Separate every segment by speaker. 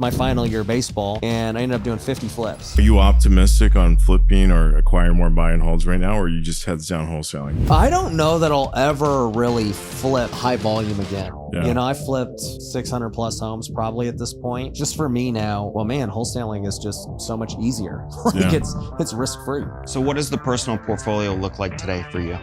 Speaker 1: my final year of baseball, and I ended up doing 50 flips.
Speaker 2: Are you optimistic on flipping or acquiring more buy and holds right now, or are you just heads down wholesaling?
Speaker 1: I don't know that I'll ever really flip high volume again.
Speaker 2: Yeah.
Speaker 1: You know, I flipped 600 plus homes probably at this point. Just for me now, well, man, wholesaling is just so much easier. Like it's risk free.
Speaker 3: So what does the personal portfolio look like today for you?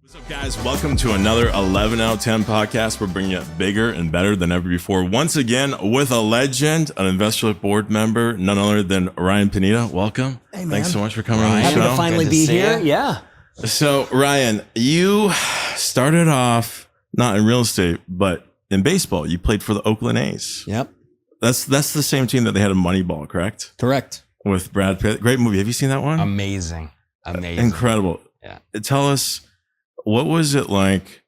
Speaker 2: What's up, guys? Welcome to another 11 out of 10 podcast. We're bringing it bigger and better than ever before. Once again, with a legend, an InvestorLift board member, none other than Ryan Pineda. Welcome.
Speaker 1: Hey, man.
Speaker 2: Thanks so much for coming on the
Speaker 1: Happy
Speaker 2: show.
Speaker 1: to finally
Speaker 3: Good to
Speaker 1: be
Speaker 3: see
Speaker 1: here.
Speaker 3: you.
Speaker 1: Yeah.
Speaker 2: So, Ryan, you started off not in real estate, but in baseball. You played for the Oakland A's.
Speaker 1: Yep.
Speaker 2: That's the same team that they had in Moneyball, correct?
Speaker 1: Correct.
Speaker 2: With Brad Pitt. Great movie. Have you seen that one?
Speaker 3: Amazing.
Speaker 2: Incredible.
Speaker 3: Yeah.
Speaker 2: Tell us, what was it like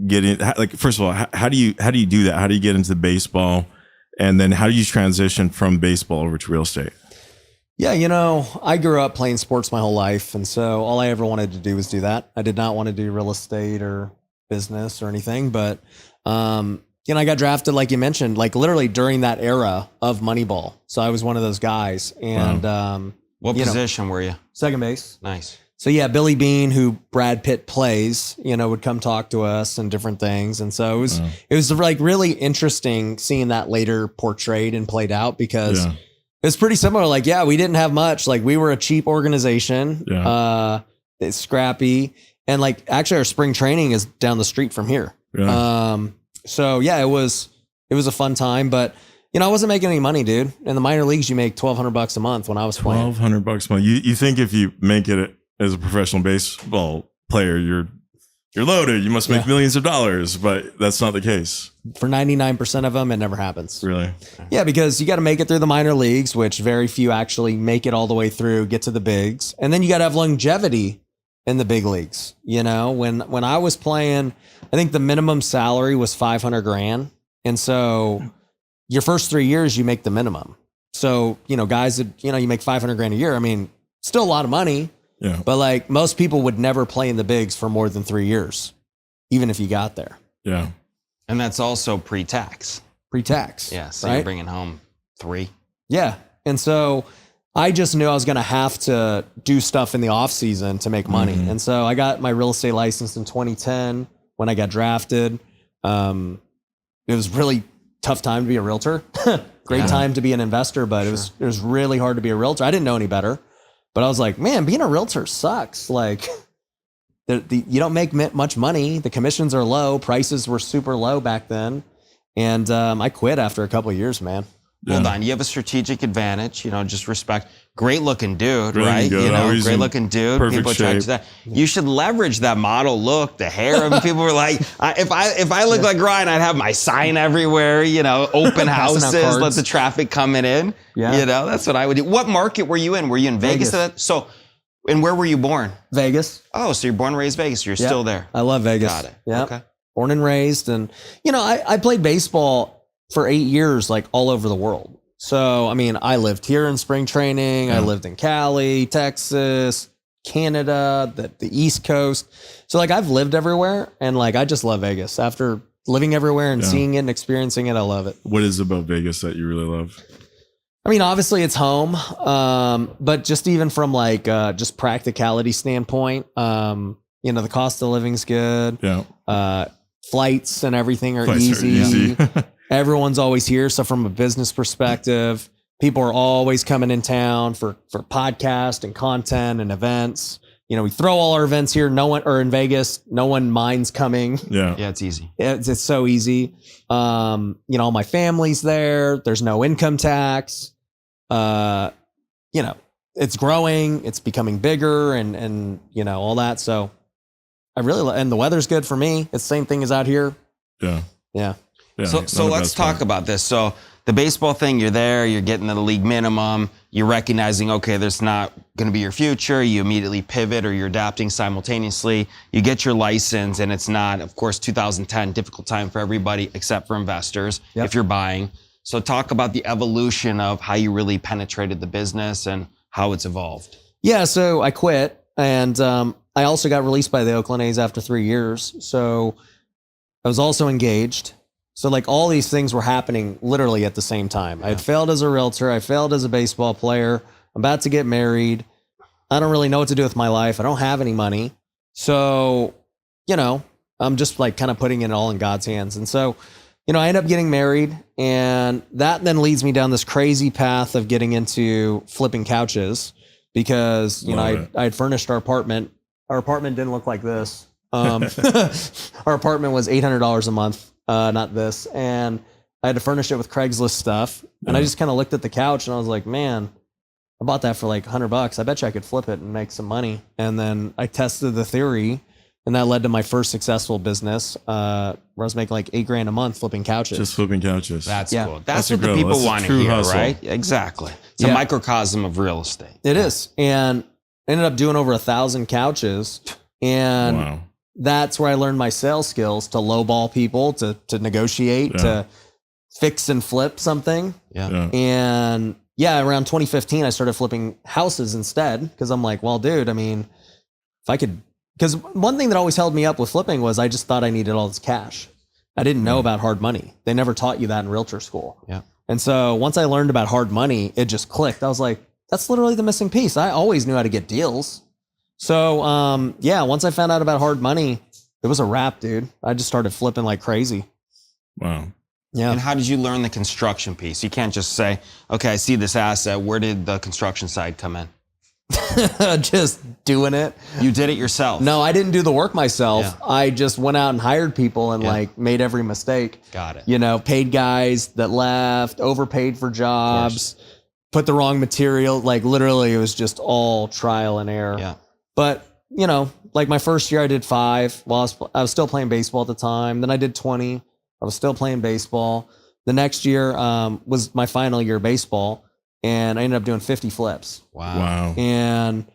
Speaker 2: getting, like, first of all, how do you do that? How do you get into baseball? And then how do you transition from baseball over to real estate?
Speaker 1: Yeah, you know, I grew up playing sports my whole life. And so all I ever wanted to do was do that. I did not want to do real estate or business or anything. But, you know, I got drafted, like you mentioned, like literally during that era of Moneyball. So I was one of those guys. And,
Speaker 3: What
Speaker 1: you know,
Speaker 3: position were you?
Speaker 1: second base.
Speaker 3: Nice.
Speaker 1: So yeah, Billy Bean, who Brad Pitt plays, you know, would come talk to us and different things. And so it was like really interesting seeing that later portrayed and played out because it's pretty similar. Like, yeah, we didn't have much. Like, we were a cheap organization, it's scrappy. And like, actually our spring training is down the street from here.
Speaker 2: Yeah.
Speaker 1: So yeah, it was a fun time, but you know, I wasn't making any money, dude. In the minor leagues, you make $1,200 a month when I was playing.
Speaker 2: $1,200 a month. You think if you make it as a professional baseball player, you're loaded. You must make millions of dollars, but that's not the case.
Speaker 1: For 99% of them, it never happens.
Speaker 2: Really?
Speaker 1: Yeah, because you got to make it through the minor leagues, which very few actually make it all the way through, get to the bigs. And then you got to have longevity in the big leagues. You know, when I was playing, I think the minimum salary was $500,000. And so your first 3 years, you make the minimum. So, you know, guys that, you know, you make $500,000 a year. I mean, still a lot of money.
Speaker 2: Yeah.
Speaker 1: But like most people would never play in the bigs for more than 3 years, even if you got there.
Speaker 2: Yeah.
Speaker 3: And that's also pre-tax.
Speaker 1: Pre-tax.
Speaker 3: Yeah. So
Speaker 1: right?
Speaker 3: you're bringing home 3.
Speaker 1: Yeah. And so I just knew I was going to have to do stuff in the off season to make money. And so I got my real estate license in 2010 when I got drafted. It was really tough time to be a realtor. Great time to be an investor, but it was really hard to be a realtor. I didn't know any better, but I was like, man, being a realtor sucks. Like you don't make much money. The commissions are low. Prices were super low back then. And I quit after a couple of years, man.
Speaker 3: Hold on. You have a strategic advantage, you know, just respect. Great looking dude,
Speaker 2: Really
Speaker 3: right?
Speaker 2: good.
Speaker 3: You know,
Speaker 2: Always
Speaker 3: great
Speaker 2: in
Speaker 3: looking dude.
Speaker 2: perfect
Speaker 3: People attract
Speaker 2: shape.
Speaker 3: to that. You should leverage that model look, the hair. I mean, people were like, if I look like Ryan, I'd have my sign everywhere, you know, open houses, let the traffic coming in.
Speaker 1: Yeah.
Speaker 3: You know, that's what I would do. What market were you in? Were you in Vegas? So, and where were you born?
Speaker 1: Vegas.
Speaker 3: Oh, so you're born and raised Vegas. You're still there.
Speaker 1: I love Vegas.
Speaker 3: Got it.
Speaker 1: Yeah.
Speaker 3: Okay.
Speaker 1: Born and raised. And, you know, I played baseball for 8 years, like all over the world. So, I mean, I lived here in spring training. I lived in Cali, Texas, Canada, the East Coast. So like I've lived everywhere and like, I just love Vegas. After living everywhere and seeing it and experiencing it, I love it.
Speaker 2: What is about Vegas that you really love?
Speaker 1: I mean, obviously it's home. But just even from like, just practicality standpoint, you know, the cost of living's good.
Speaker 2: Yeah.
Speaker 1: Flights and everything are
Speaker 2: Flights are
Speaker 1: easy. Everyone's always here. So from a business perspective, people are always coming in town for podcast and content and events. You know, we throw all our events here. In Vegas, no one minds coming.
Speaker 2: Yeah.
Speaker 3: Yeah, it's easy.
Speaker 1: It's so easy. You know, all my family's there. There's no income tax. You know, it's growing. It's becoming bigger and you know, all that. So I really, and the weather's good for me. It's the same thing as out here.
Speaker 2: Yeah.
Speaker 1: Yeah.
Speaker 2: Yeah.
Speaker 3: So let's talk about this. So the baseball thing, you're there, you're getting to the league minimum, you're recognizing, okay, there's not going to be your future. You immediately pivot or you're adapting simultaneously. You get your license and it's not, of course, 2010, difficult time for everybody except for investors if you're buying. So talk about the evolution of how you really penetrated the business and how it's evolved.
Speaker 1: Yeah. So I quit and I also got released by the Oakland A's after 3 years. So I was also engaged. So like all these things were happening literally at the same time. I had failed as a realtor. I failed as a baseball player. I'm about to get married. I don't really know what to do with my life. I don't have any money. So, you know, I'm just like kind of putting it all in God's hands. And so, you know, I end up getting married, and that then leads me down this crazy path of getting into flipping couches because, you know, I had furnished our apartment. Our apartment didn't look like this. Our apartment was $800 a month, not this. And I had to furnish it with Craigslist stuff. And I just kind of looked at the couch and I was like, man, I bought that for like $100. I bet you I could flip it and make some money. And then I tested the theory, and that led to my first successful business, where I was making like $8,000 a month flipping couches.
Speaker 2: Just flipping couches.
Speaker 3: That's
Speaker 1: Yeah.
Speaker 3: cool. That's what the people want to hear, right? Exactly. It's a microcosm of real estate.
Speaker 1: It is. And I ended up doing over 1,000 couches. And that's where I learned my sales skills to lowball people, to negotiate, to fix and flip something. And around 2015, I started flipping houses instead, because I'm like, well, dude, I mean, if I could, because one thing that always held me up with flipping was I just thought I needed all this cash. I didn't know about hard money. They never taught you that in realtor school. And so once I learned about hard money, it just clicked. I was like, that's literally the missing piece. I always knew how to get deals. So, once I found out about hard money, it was a wrap, dude. I just started flipping like crazy.
Speaker 2: Wow.
Speaker 1: Yeah.
Speaker 3: And how did you learn the construction piece? You can't just say, okay, I see this asset. Where did the construction side come in?
Speaker 1: Just doing it.
Speaker 3: You did it yourself.
Speaker 1: No, I didn't do the work myself. I just went out and hired people and like made every mistake.
Speaker 3: Got it.
Speaker 1: You know, paid guys that left, overpaid for jobs, put the wrong material. Like literally it was just all trial and error.
Speaker 3: Yeah.
Speaker 1: But, you know, like my first year I did 5. Well, I was still playing baseball at the time. Then I did 20. I was still playing baseball. The next year was my final year of baseball, and I ended up doing 50 flips.
Speaker 3: Wow.
Speaker 1: And,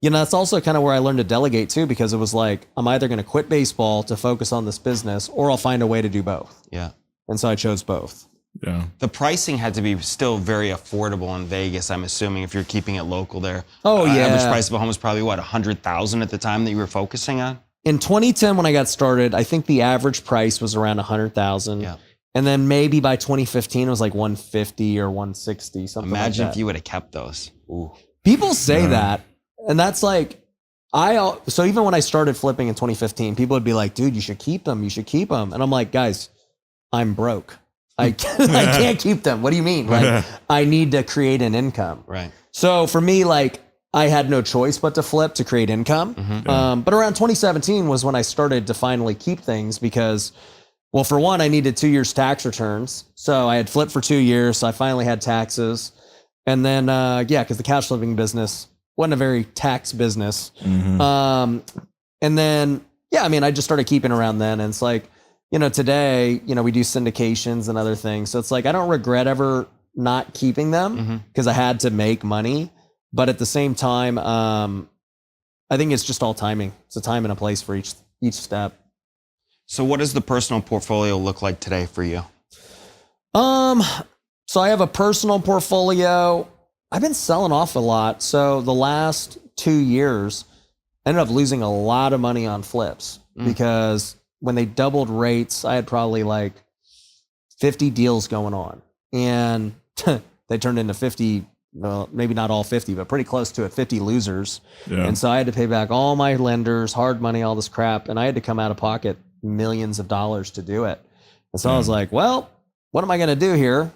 Speaker 1: you know, that's also kind of where I learned to delegate too, because it was like, I'm either going to quit baseball to focus on this business, or I'll find a way to do both.
Speaker 3: Yeah.
Speaker 1: And so I chose both.
Speaker 2: Yeah.
Speaker 3: The pricing had to be still very affordable in Vegas, I'm assuming, if you're keeping it local there.
Speaker 1: Oh, yeah.
Speaker 3: Average price of a home was probably, what, $100,000 at the time that you were focusing on?
Speaker 1: In 2010, when I got started, I think the average price was around 100,000.
Speaker 3: Yeah.
Speaker 1: And then maybe by 2015, it was like 150 or 160, something like that.
Speaker 3: Imagine if you would have kept those. Ooh.
Speaker 1: People say that. And that's like, so even when I started flipping in 2015, people would be like, dude, you should keep them. You should keep them. And I'm like, guys, I'm broke. I can't keep them. What do you mean? Like, I need to create an income.
Speaker 3: Right.
Speaker 1: So for me, like, I had no choice but to flip to create income. But around 2017 was when I started to finally keep things because, well, for one, I needed 2 years tax returns. So I had flipped for 2 years. So I finally had taxes. And then, because the couch flipping business wasn't a very tax business. And then, I just started keeping around then. And it's like, you know, today, you know, we do syndications and other things. So it's like, I don't regret ever not keeping them because I had to make money. But at the same time, I think it's just all timing. It's a time and a place for each step.
Speaker 3: So what does the personal portfolio look like today for you?
Speaker 1: So I have a personal portfolio. I've been selling off a lot. So the last 2 years, I ended up losing a lot of money on flips because when they doubled rates, I had probably like 50 deals going on, and they turned into 50. Well, maybe not all 50, but pretty close to it, 50 losers. And so I had to pay back all my lenders, hard money, all this crap. And I had to come out of pocket millions of dollars to do it. And so I was like, well, what am I going to do here?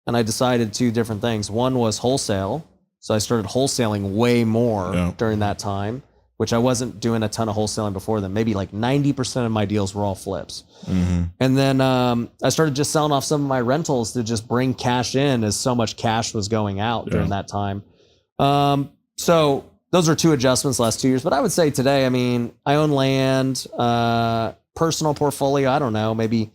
Speaker 1: And I decided 2 different things. One was wholesale. So I started wholesaling way more during that time, which I wasn't doing a ton of wholesaling before then. Maybe like 90% of my deals were all flips. And then I started just selling off some of my rentals to just bring cash in, as so much cash was going out during that time. So those are 2 adjustments the last 2 years. But I would say today, I mean, I own land, personal portfolio, I don't know, maybe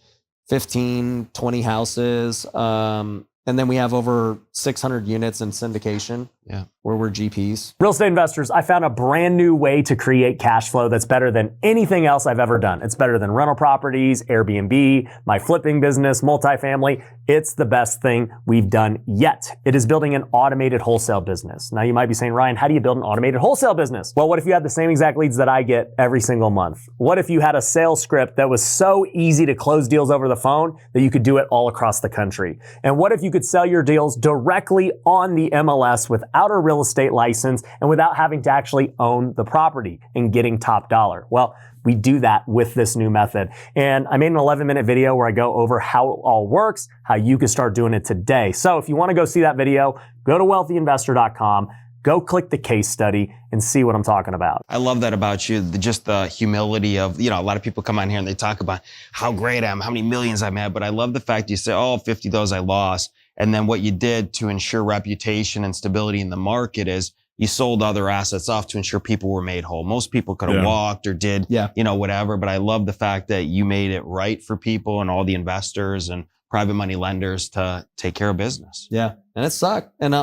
Speaker 1: 15, 20 houses. And then we have over 600 units in syndication.
Speaker 3: Yeah.
Speaker 1: We're GPs.
Speaker 4: Real estate investors, I found a brand new way to create cash flow that's better than anything else I've ever done. It's better than rental properties, Airbnb, my flipping business, multifamily. It's the best thing we've done yet. It is building an automated wholesale business. Now you might be saying, Ryan, how do you build an automated wholesale business? Well, what if you had the same exact leads that I get every single month? What if you had a sales script that was so easy to close deals over the phone that you could do it all across the country? And what if you could sell your deals directly on the MLS without a real estate license and without having to actually own the property and getting top dollar? Well, we do that with this new method. And I made an 11-minute video where I go over how it all works, how you can start doing it today. So if you want to go see that video, go to wealthyinvestor.com, go click the case study and see what I'm talking about.
Speaker 3: I love that about you, just the humility of, a lot of people come on here and they talk about how great I am, how many millions I've had, but I love the fact you say, 50 of those I lost. And then what you did to ensure reputation and stability in the market is you sold other assets off to ensure people were made whole. Most people could have walked or did, whatever. But I love the fact that you made it right for people and all the investors and private money lenders to take care of business.
Speaker 1: Yeah. And it sucked. And,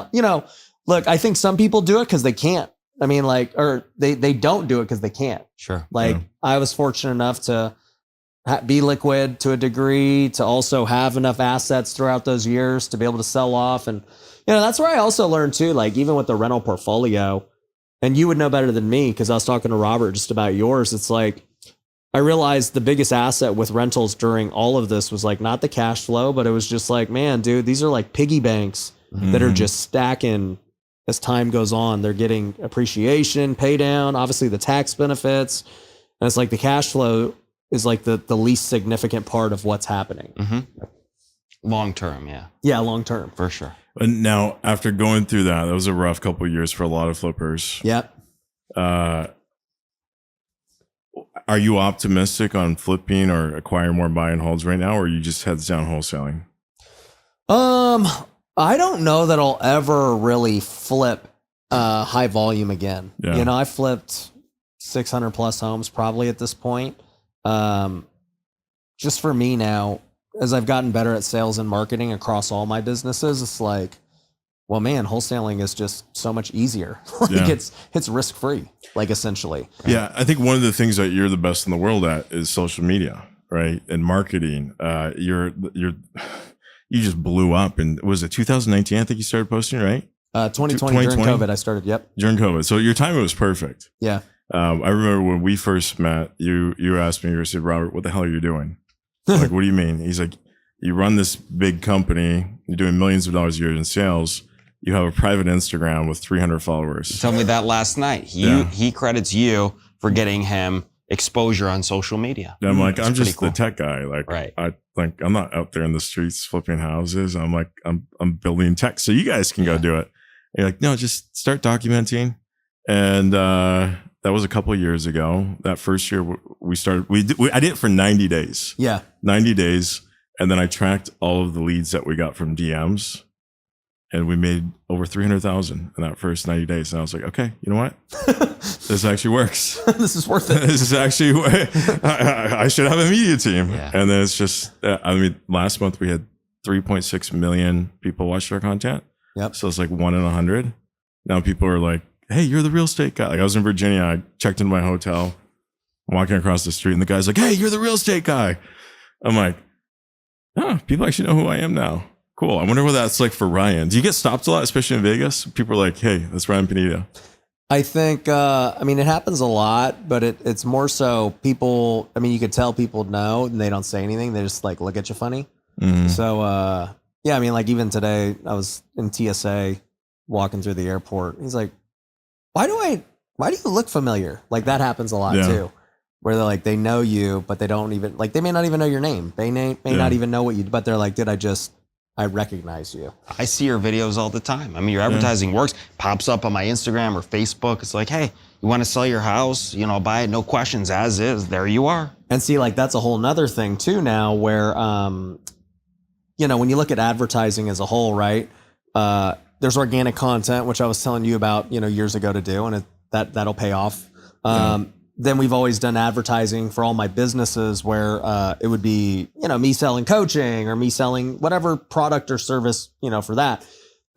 Speaker 1: look, I think some people do it because they can't. I mean, or they don't do it because they can't.
Speaker 3: Sure.
Speaker 1: I was fortunate enough to be liquid to a degree, to also have enough assets throughout those years to be able to sell off. And, that's where I also learned too, even with the rental portfolio, and you would know better than me because I was talking to Robert just about yours. It's I realized the biggest asset with rentals during all of this was not the cash flow, but it was just man, dude, these are piggy banks that are just stacking as time goes on. They're getting appreciation, pay down, obviously the tax benefits. And it's the cash flow is the least significant part of what's happening.
Speaker 3: Long term, yeah.
Speaker 1: Yeah, long term.
Speaker 3: For sure.
Speaker 2: And now, after going through that was a rough couple of years for a lot of flippers.
Speaker 1: Yep.
Speaker 2: Are you optimistic on flipping or acquiring more buy and holds right now, or are you just heads down wholesaling?
Speaker 1: I don't know that I'll ever really flip high volume again.
Speaker 2: Yeah.
Speaker 1: I flipped 600 plus homes probably at this point. Just for me now, as I've gotten better at sales and marketing across all my businesses, it's well, man, wholesaling is just so much easier. It's risk-free, essentially.
Speaker 2: Yeah. I think one of the things that you're the best in the world at is social media, right? And marketing. You just blew up. And was it 2019? I think you started posting, right?
Speaker 1: 2020 during COVID, I started. Yep.
Speaker 2: During COVID. So your timing was perfect.
Speaker 1: Yeah.
Speaker 2: I remember when we first met, you asked me, you said, Robert, what the hell are you doing? What do you mean? He's like, you run this big company, you're doing millions of dollars a year in sales. You have a private Instagram with 300 followers.
Speaker 3: You told me that last night. He credits you for getting him exposure on social media.
Speaker 2: And I'm I'm just
Speaker 3: cool.
Speaker 2: the tech guy.
Speaker 3: Right.
Speaker 2: I'm not out there in the streets flipping houses. I'm building tech so you guys can go do it. And you're like, no, just start documenting. And, that was a couple of years ago. That first year we started, I did it for 90 days.
Speaker 1: Yeah.
Speaker 2: 90 days. And then I tracked all of the leads that we got from DMs, and we made over 300,000 in that first 90 days. And I was like, okay, you know what? This actually works.
Speaker 1: This is worth it.
Speaker 2: This is actually, I should have a media team.
Speaker 3: Yeah.
Speaker 2: And then it's just, last month we had 3.6 million people watched our content.
Speaker 1: Yep.
Speaker 2: So it's 1 in 100. Now people are like, hey, you're the real estate guy. I was in Virginia. I checked into my hotel, walking across the street, and the guy's like, hey, you're the real estate guy. I'm like, people actually know who I am now. Cool. I wonder what that's like for Ryan. Do you get stopped a lot, especially in Vegas? People are like, hey, that's Ryan Pineda.
Speaker 1: I think, it happens a lot, but it's more so people, you could tell people know and they don't say anything. They just look at you funny.
Speaker 2: Mm-hmm.
Speaker 1: So, even today I was in TSA walking through the airport. He's like, why do you look familiar? That happens a lot too, where they're they know you, but they don't even they may not even know your name. They may not even know what you, but they're like, dude, I recognize you.
Speaker 3: I see your videos all the time. Your advertising works, pops up on my Instagram or Facebook. It's hey, you want to sell your house, buy it, no questions, as is. There you are.
Speaker 1: And see, that's a whole nother thing too now where, when you look at advertising as a whole, right? There's organic content, which I was telling you about, years ago to do, and that'll pay off. Then we've always done advertising for all my businesses where it would be, me selling coaching or me selling whatever product or service, for that.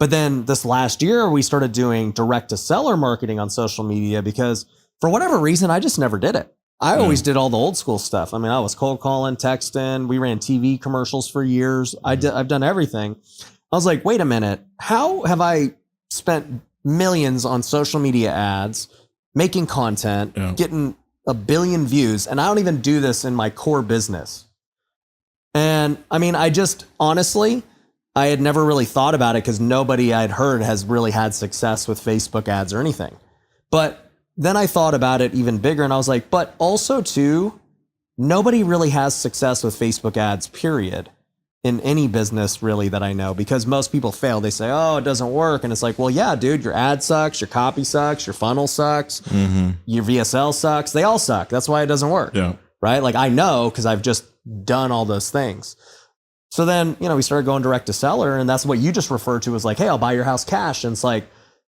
Speaker 1: But then this last year, we started doing direct to seller marketing on social media because for whatever reason, I just never did it. I always did all the old school stuff. I mean, I was cold calling, texting. We ran TV commercials for years. I've done everything. I was like, wait a minute. How have I spent millions on social media ads, making content, getting a billion views, and I don't even do this in my core business? And I mean, honestly, I had never really thought about it because nobody I'd heard has really had success with Facebook ads or anything. But then I thought about it even bigger and I was like, but also too, nobody really has success with Facebook ads, period, in any business really that I know, because most people fail. They say, oh, it doesn't work. And it's like, well, yeah, dude, your ad sucks, your copy sucks, your funnel sucks, your VSL sucks. They all suck. That's why it doesn't work. Yeah. Right? Like I know because I've just done all those things. So then, we started going direct to seller, and that's what you just referred to as like, hey, I'll buy your house cash. And it's like,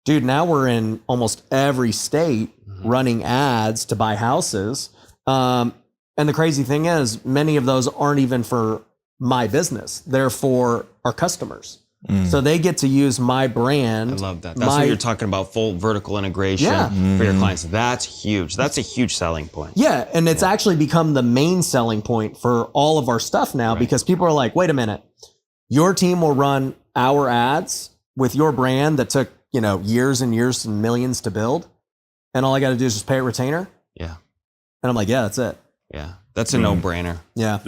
Speaker 1: dude, now we're in almost every state running ads to buy houses. And the crazy thing is many of those aren't even for my business. They're for our customers. So they get to use my brand.
Speaker 3: I love that. That's what you're talking about, full vertical integration for your clients. That's huge. That's a huge selling point.
Speaker 1: Yeah. And it's actually become the main selling point for all of our stuff now because people are like, wait a minute, your team will run our ads with your brand that took, years and years and millions to build. And all I got to do is just pay a retainer. Yeah. And I'm like, yeah, that's it.
Speaker 3: Yeah. That's a no-brainer.
Speaker 2: Yeah.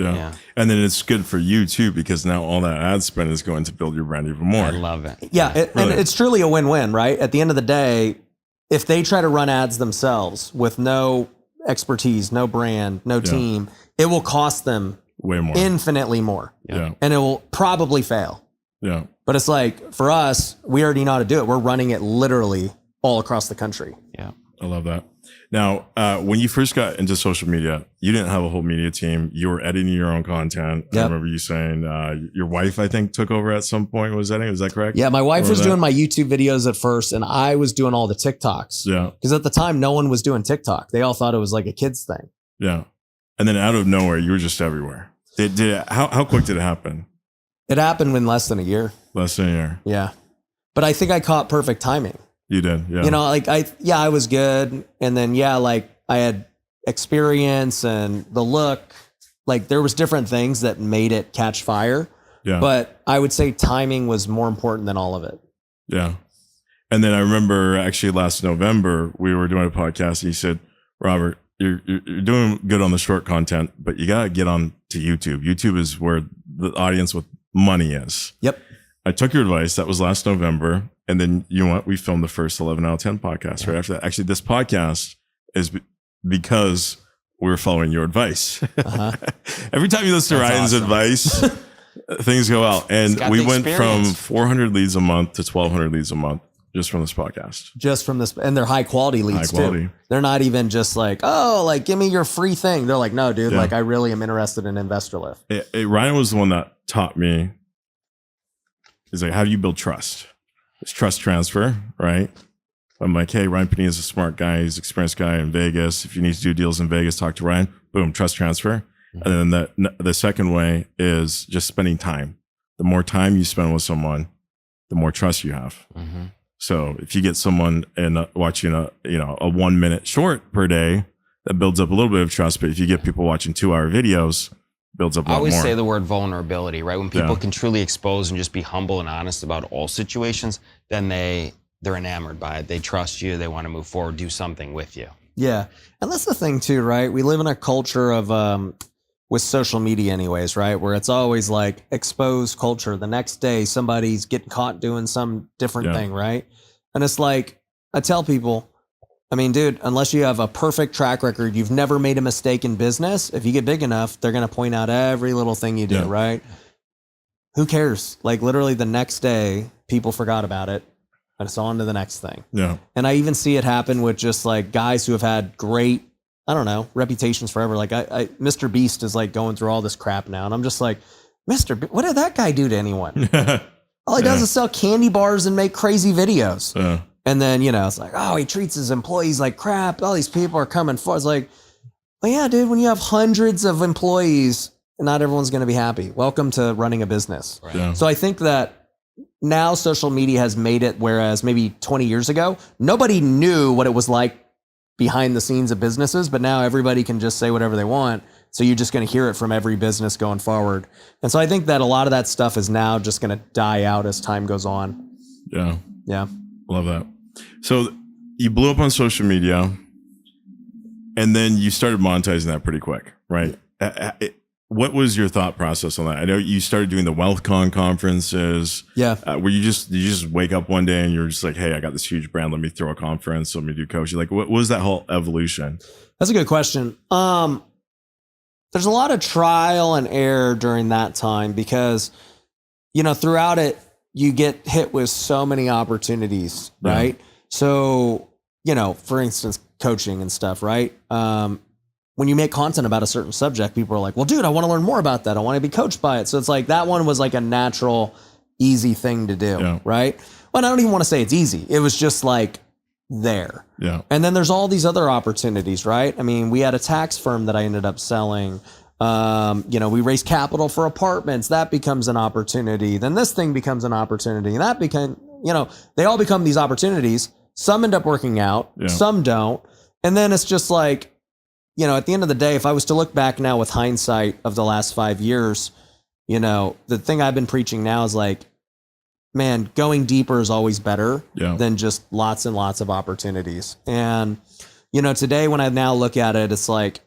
Speaker 2: And then it's good for you too, because now all that ad spend is going to build your brand even more.
Speaker 3: I love it.
Speaker 1: Yeah. And it's truly a win-win, right? At the end of the day, if they try to run ads themselves with no expertise, no brand, no team, it will cost them
Speaker 2: way more,
Speaker 1: infinitely more. Yeah. And it will probably fail. Yeah. But it's like, for us, we already know how to do it. We're running it literally all across the country.
Speaker 3: Yeah.
Speaker 2: I love that. Now, when you first got into social media, you didn't have a whole media team. You were editing your own content. Yep. I remember you saying your wife, I think, took over at some point. Was that correct?
Speaker 1: Yeah, my wife was doing my YouTube videos at first, and I was doing all the TikToks. Yeah. Because at the time, no one was doing TikTok. They all thought it was like a kid's thing.
Speaker 2: Yeah. And then out of nowhere, you were just everywhere. How quick did it happen?
Speaker 1: It happened in less than a year.
Speaker 2: Less than a year.
Speaker 1: Yeah. But I think I caught perfect timing.
Speaker 2: You did, yeah.
Speaker 1: I was good. And then, I had experience and the look, there was different things that made it catch fire. Yeah. But I would say timing was more important than all of it.
Speaker 2: Yeah. And then I remember actually last November, we were doing a podcast and you said, Robert, you're doing good on the short content, but you got to get on to YouTube. YouTube is where the audience with money is.
Speaker 1: Yep.
Speaker 2: I took your advice. That was last November. And then we filmed the first 11 out of 10 podcast right after that. Actually, this podcast is because we were following your advice. Every time you listen to Ryan's advice, things go out. And we went from 400 leads a month to 1,200 leads a month just from this podcast.
Speaker 1: Just from this. And they're high quality leads too. They're not even just like, give me your free thing. They're like, no, dude, I really am interested in InvestorLift.
Speaker 2: Ryan was the one that taught me. He's like, how do you build trust? It's trust transfer, right? I'm like, hey, Ryan Pineda is a smart guy. He's an experienced guy in Vegas. If you need to do deals in Vegas, talk to Ryan. Boom, trust transfer. And then the second way is just spending time. The more time you spend with someone, the more trust you have. So if you get someone watching a 1 minute short per day, that builds up a little bit of trust. But if you get people watching 2-hour videos, builds up a lot more.
Speaker 3: I always say the word vulnerability, right? When people can truly expose and just be humble and honest about all situations, then they're enamored by it. They trust you. They want to move forward, do something with you.
Speaker 1: Yeah. And that's the thing too, right? We live in a culture of, with social media anyways, right? Where it's always like exposed culture. The next day, somebody's getting caught doing some different thing, right? And it's like, I tell people, I mean, dude, unless you have a perfect track record, you've never made a mistake in business. If you get big enough, they're going to point out every little thing you do, right? Who cares? Like literally the next day, people forgot about it and it's on to the next thing. Yeah. And I even see it happen with just like guys who have had great, reputations forever. Like Mr. Beast is like going through all this crap now. And I'm just like, what did that guy do to anyone? All he does is sell candy bars and make crazy videos. And then, it's like, oh, he treats his employees like crap. All these people are coming for. It's like, well, yeah, dude, when you have hundreds of employees, not everyone's going to be happy. Welcome to running a business. Right. Yeah. So I think that, now social media has made it, whereas maybe 20 years ago, nobody knew what it was like behind the scenes of businesses, but now everybody can just say whatever they want. So you're just going to hear it from every business going forward. And so I think that a lot of that stuff is now just going to die out as time goes on.
Speaker 2: Yeah.
Speaker 1: Yeah.
Speaker 2: Love that. So you blew up on social media and then you started monetizing that pretty quick, right? What was your thought process on that? I know you started doing the WealthCon conferences.
Speaker 1: Yeah.
Speaker 2: Where you just wake up one day and you're just like, hey, I got this huge brand. Let me throw a conference. Let me do coaching. Like, what was that whole evolution?
Speaker 1: That's a good question. There's a lot of trial and error during that time because, throughout it, you get hit with so many opportunities, right? Yeah. So, for instance, coaching and stuff, right? When you make content about a certain subject, people are like, well, dude, I want to learn more about that. I want to be coached by it. So it's like that one was like a natural, easy thing to do, right? Well, I don't even want to say it's easy. It was just like there.
Speaker 2: Yeah.
Speaker 1: And then there's all these other opportunities, right? I mean, we had a tax firm that I ended up selling. We raised capital for apartments. That becomes an opportunity. Then this thing becomes an opportunity. And that became, they all become these opportunities. Some end up working out. Yeah. Some don't. And then it's just like, at the end of the day, if I was to look back now with hindsight of the last 5 years, the thing I've been preaching now is like, man, going deeper is always better than just lots and lots of opportunities. And, today when I now look at it, it's like,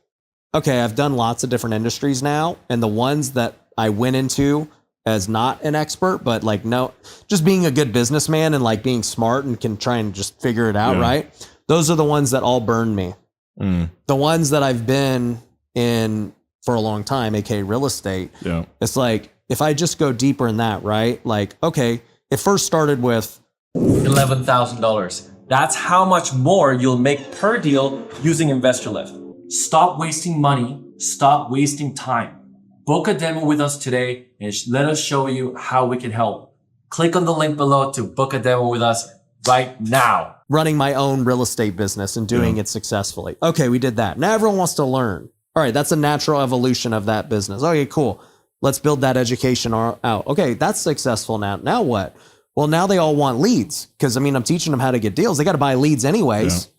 Speaker 1: okay, I've done lots of different industries now. And the ones that I went into as not an expert, but like, no, just being a good businessman and like being smart and can try and just figure it out. Right. Those are the ones that all burned me. The ones that I've been in for a long time, aka real estate. Yeah. It's like, if I just go deeper in that, right? Like, okay, it first started with
Speaker 5: $11,000. That's how much more you'll make per deal using InvestorLift. Stop wasting money. Stop wasting time. Book a demo with us today and let us show you how we can help. Click on the link below to book a demo with us right now.
Speaker 1: Running my own real estate business and doing it successfully. Okay, we did that. Now everyone wants to learn. All right, that's a natural evolution of that business. Okay, cool. Let's build that education out. Okay, that's successful now. Now what? Well, now they all want leads because, I'm teaching them how to get deals. They got to buy leads anyways. Yeah.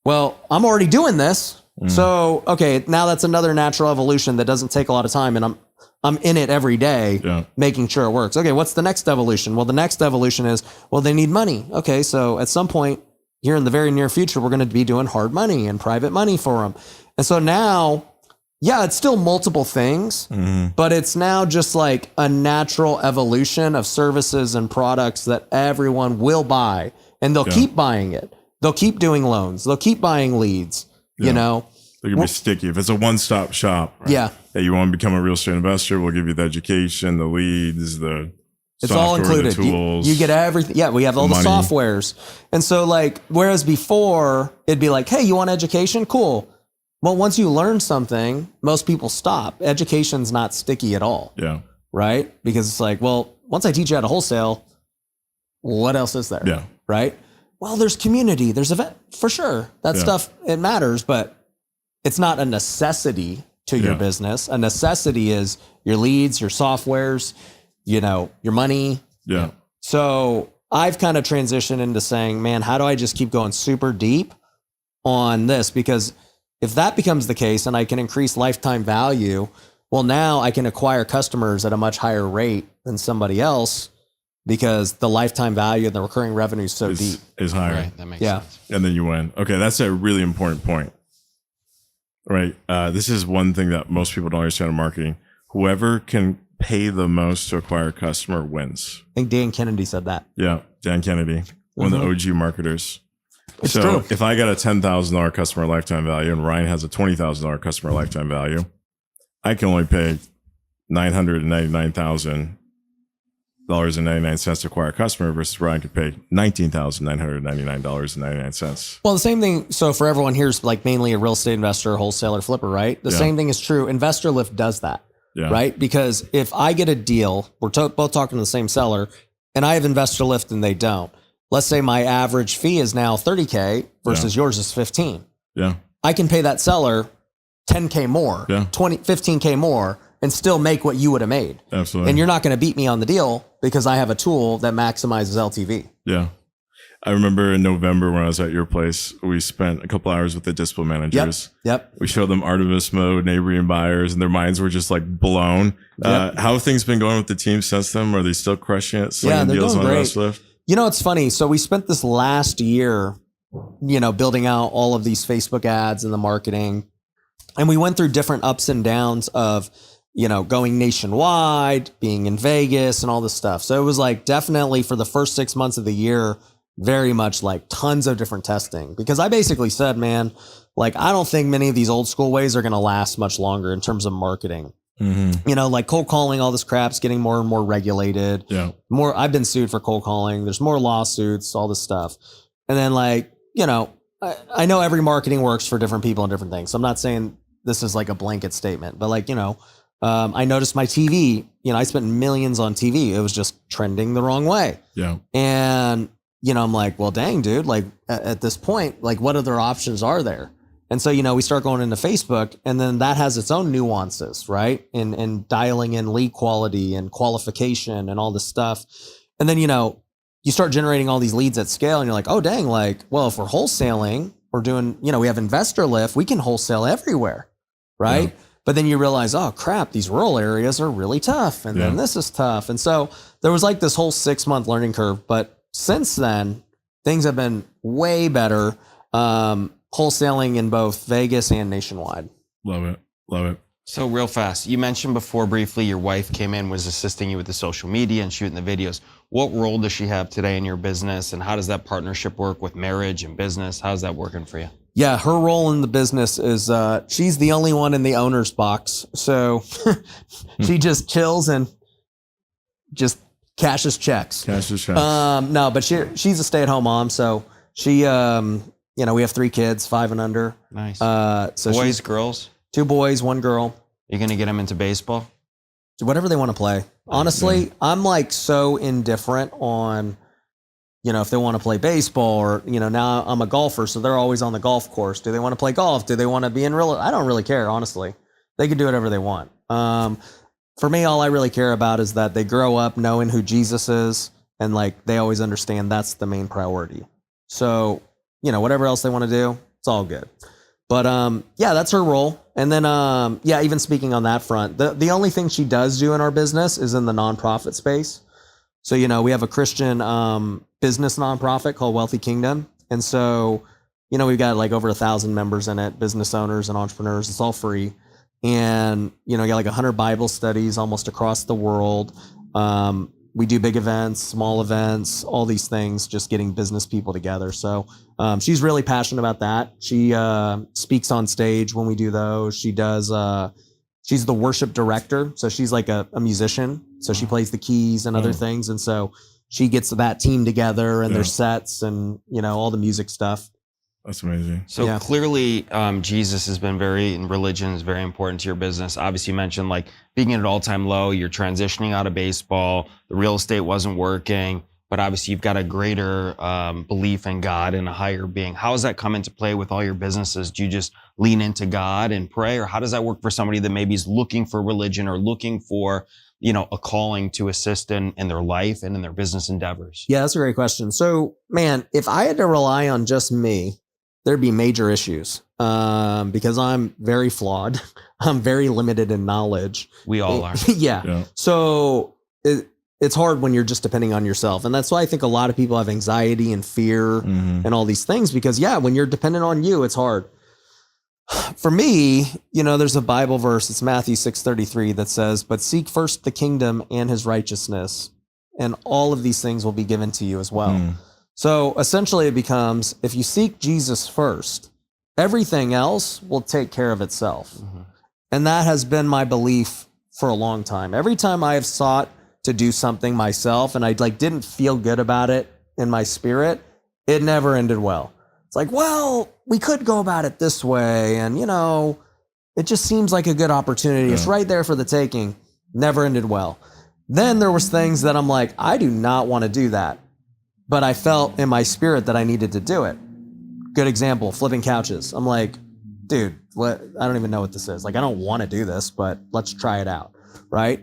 Speaker 1: Well, I'm already doing this. So, okay, now that's another natural evolution that doesn't take a lot of time. And I'm in it every day, making sure it works. Okay, what's the next evolution? Well, the next evolution is, well, they need money. Okay, so at some point here in the very near future, we're going to be doing hard money and private money for them. And so now, it's still multiple things, but it's now just like a natural evolution of services and products that everyone will buy, and they'll keep buying it. They'll keep doing loans. They'll keep buying leads, They're going
Speaker 2: to be sticky. If it's a one-stop shop. Right? Hey, you want to become a real estate investor? We'll give you the education, the leads,
Speaker 1: it's all included.
Speaker 2: The tools.
Speaker 1: You get everything. Yeah, we have all the softwares. And so like, whereas before it'd be like, hey, you want education? Cool. Well, once you learn something, most people stop. Education's not sticky at all. Yeah. Right? Because it's like, well, once I teach you how to wholesale, what else is there? Yeah. Right? Well, there's community, there's event for sure. That stuff, it matters, but it's not a necessity to your business. A necessity is your leads, your softwares, your money. Yeah. So I've kind of transitioned into saying, man, how do I just keep going super deep on this? Because if that becomes the case and I can increase lifetime value, well, now I can acquire customers at a much higher rate than somebody else because the lifetime value and the recurring revenue is so deep.
Speaker 2: Is higher.
Speaker 3: Right, that makes sense.
Speaker 2: And then you win. Okay, that's a really important point. Right. This is one thing that most people don't understand in marketing. Whoever can pay the most to acquire a customer wins.
Speaker 1: I think Dan Kennedy said that.
Speaker 2: Yeah, Dan Kennedy, one of the OG marketers.
Speaker 1: It's true.
Speaker 2: If I got a $10,000 customer lifetime value and Ryan has a $20,000 customer lifetime value, I can only pay $999.99 to acquire a customer versus Ryan could pay $19,999.99.
Speaker 1: Well, the same thing. So for everyone here's like mainly a real estate investor, wholesaler, flipper, right? The same thing is true. InvestorLift does that. Yeah. Right? Because if I get a deal, we're both talking to the same seller, and I have InvestorLift and they don't. Let's say my average fee is now $30K versus yours is $15.
Speaker 2: Yeah.
Speaker 1: I can pay that seller $10K more, $15K more, and still make what you would have made.
Speaker 2: Absolutely.
Speaker 1: And you're not going to beat me on the deal because I have a tool that maximizes LTV.
Speaker 2: Yeah. I remember in November when I was at your place, we spent a couple hours with the discipline managers.
Speaker 1: Yep.
Speaker 2: We showed them Artemis mode, neighboring buyers, and their minds were just like blown. How have things been going with the team since then? Are they still crushing it? Slinging
Speaker 1: they're
Speaker 2: deals
Speaker 1: doing
Speaker 2: on
Speaker 1: great.
Speaker 2: InvestorLift?
Speaker 1: You know, it's funny. So we spent this last year, building out all of these Facebook ads and the marketing. And we went through different ups and downs of, going nationwide, being in Vegas and all this stuff. So it was like definitely for the first 6 months of the year, very much like tons of different testing, because I basically said, man, like, I don't think many of these old school ways are going to last much longer in terms of marketing. Like cold calling, all this crap's getting more and more regulated.
Speaker 2: Yeah.
Speaker 1: I've been sued for cold calling. There's more lawsuits, all this stuff. And then I know every marketing works for different people and different things. So I'm not saying this is like a blanket statement, but I noticed my TV, I spent millions on TV. It was just trending the wrong way.
Speaker 2: Yeah.
Speaker 1: And, I'm like, well, dang, dude, like at this point, like what other options are there? And so, we start going into Facebook, and then that has its own nuances, right? And dialing in lead quality and qualification and all this stuff. And then, you start generating all these leads at scale, and you're like, oh, dang, like, well, if we're wholesaling, we're doing, we have InvestorLift, we can wholesale everywhere, right? Yeah. But then you realize, oh, crap, these rural areas are really tough. And then this is tough. And so there was like this whole 6-month learning curve. But since then, things have been way better. Wholesaling in both Vegas and nationwide.
Speaker 2: Love it. Love it.
Speaker 3: So real fast, you mentioned before briefly your wife came in, was assisting you with the social media and shooting the videos. What role does she have today in your business, and how does that partnership work with marriage and business? How's that working for you?
Speaker 1: Yeah, her role in the business is she's the only one in the owner's box. So she just chills and just cashes checks. No, but she's a stay-at-home mom, so she we have 3 kids, 5 and under.
Speaker 3: Nice.
Speaker 1: So
Speaker 3: boys, girls?
Speaker 1: 2 boys, 1 girl.
Speaker 3: You're going to get them into baseball?
Speaker 1: Whatever they want to play. Honestly, I'm like so indifferent on, if they want to play baseball or, now I'm a golfer, so they're always on the golf course. Do they want to play golf? Do they want to be in I don't really care, honestly. They can do whatever they want. For me, all I really care about is that they grow up knowing who Jesus is, and like they always understand that's the main priority. So, whatever else they want to do, it's all good. But that's her role. And then even speaking on that front, the only thing she does do in our business is in the nonprofit space. So, we have a Christian business nonprofit called Wealthy Kingdom. And so, we've got like over 1,000 members in it, business owners and entrepreneurs. It's all free. And, we got like 100 Bible studies almost across the world. We do big events, small events, all these things, just getting business people together. So she's really passionate about that. She speaks on stage when we do those. She does, she's the worship director. So she's like a musician. So she plays the keys and other things. And so she gets that team together and their sets and, all the music stuff.
Speaker 2: That's amazing.
Speaker 3: So clearly, Jesus has been and religion is very important to your business. Obviously, you mentioned like being at an all-time low, you're transitioning out of baseball, the real estate wasn't working, but obviously you've got a greater belief in God and a higher being. How does that come into play with all your businesses? Do you just lean into God and pray, or how does that work for somebody that maybe is looking for religion or looking for, a calling to assist in their life and in their business endeavors?
Speaker 1: Yeah, that's a great question. So, man, if I had to rely on just me, there'd be major issues because I'm very flawed. I'm very limited in knowledge.
Speaker 3: We all are.
Speaker 1: Yeah. So it's hard when you're just depending on yourself. And that's why I think a lot of people have anxiety and fear and all these things because, when you're dependent on you, it's hard. For me, there's a Bible verse. It's Matthew 6:33 that says, "But seek first the kingdom and his righteousness, and all of these things will be given to you as well." So essentially it becomes, if you seek Jesus first, everything else will take care of itself. And that has been my belief for a long time. Every time I have sought to do something myself and I didn't feel good about it in my spirit, it never ended well. It's like, well, we could go about it this way. And, it just seems like a good opportunity. It's right there for the taking. Never ended well. Then there was things that I'm like, I do not want to do that. But I felt in my spirit that I needed to do it. Good example, flipping couches. I'm like, dude, what? I don't even know what this is. Like, I don't want to do this, but let's try it out. Right.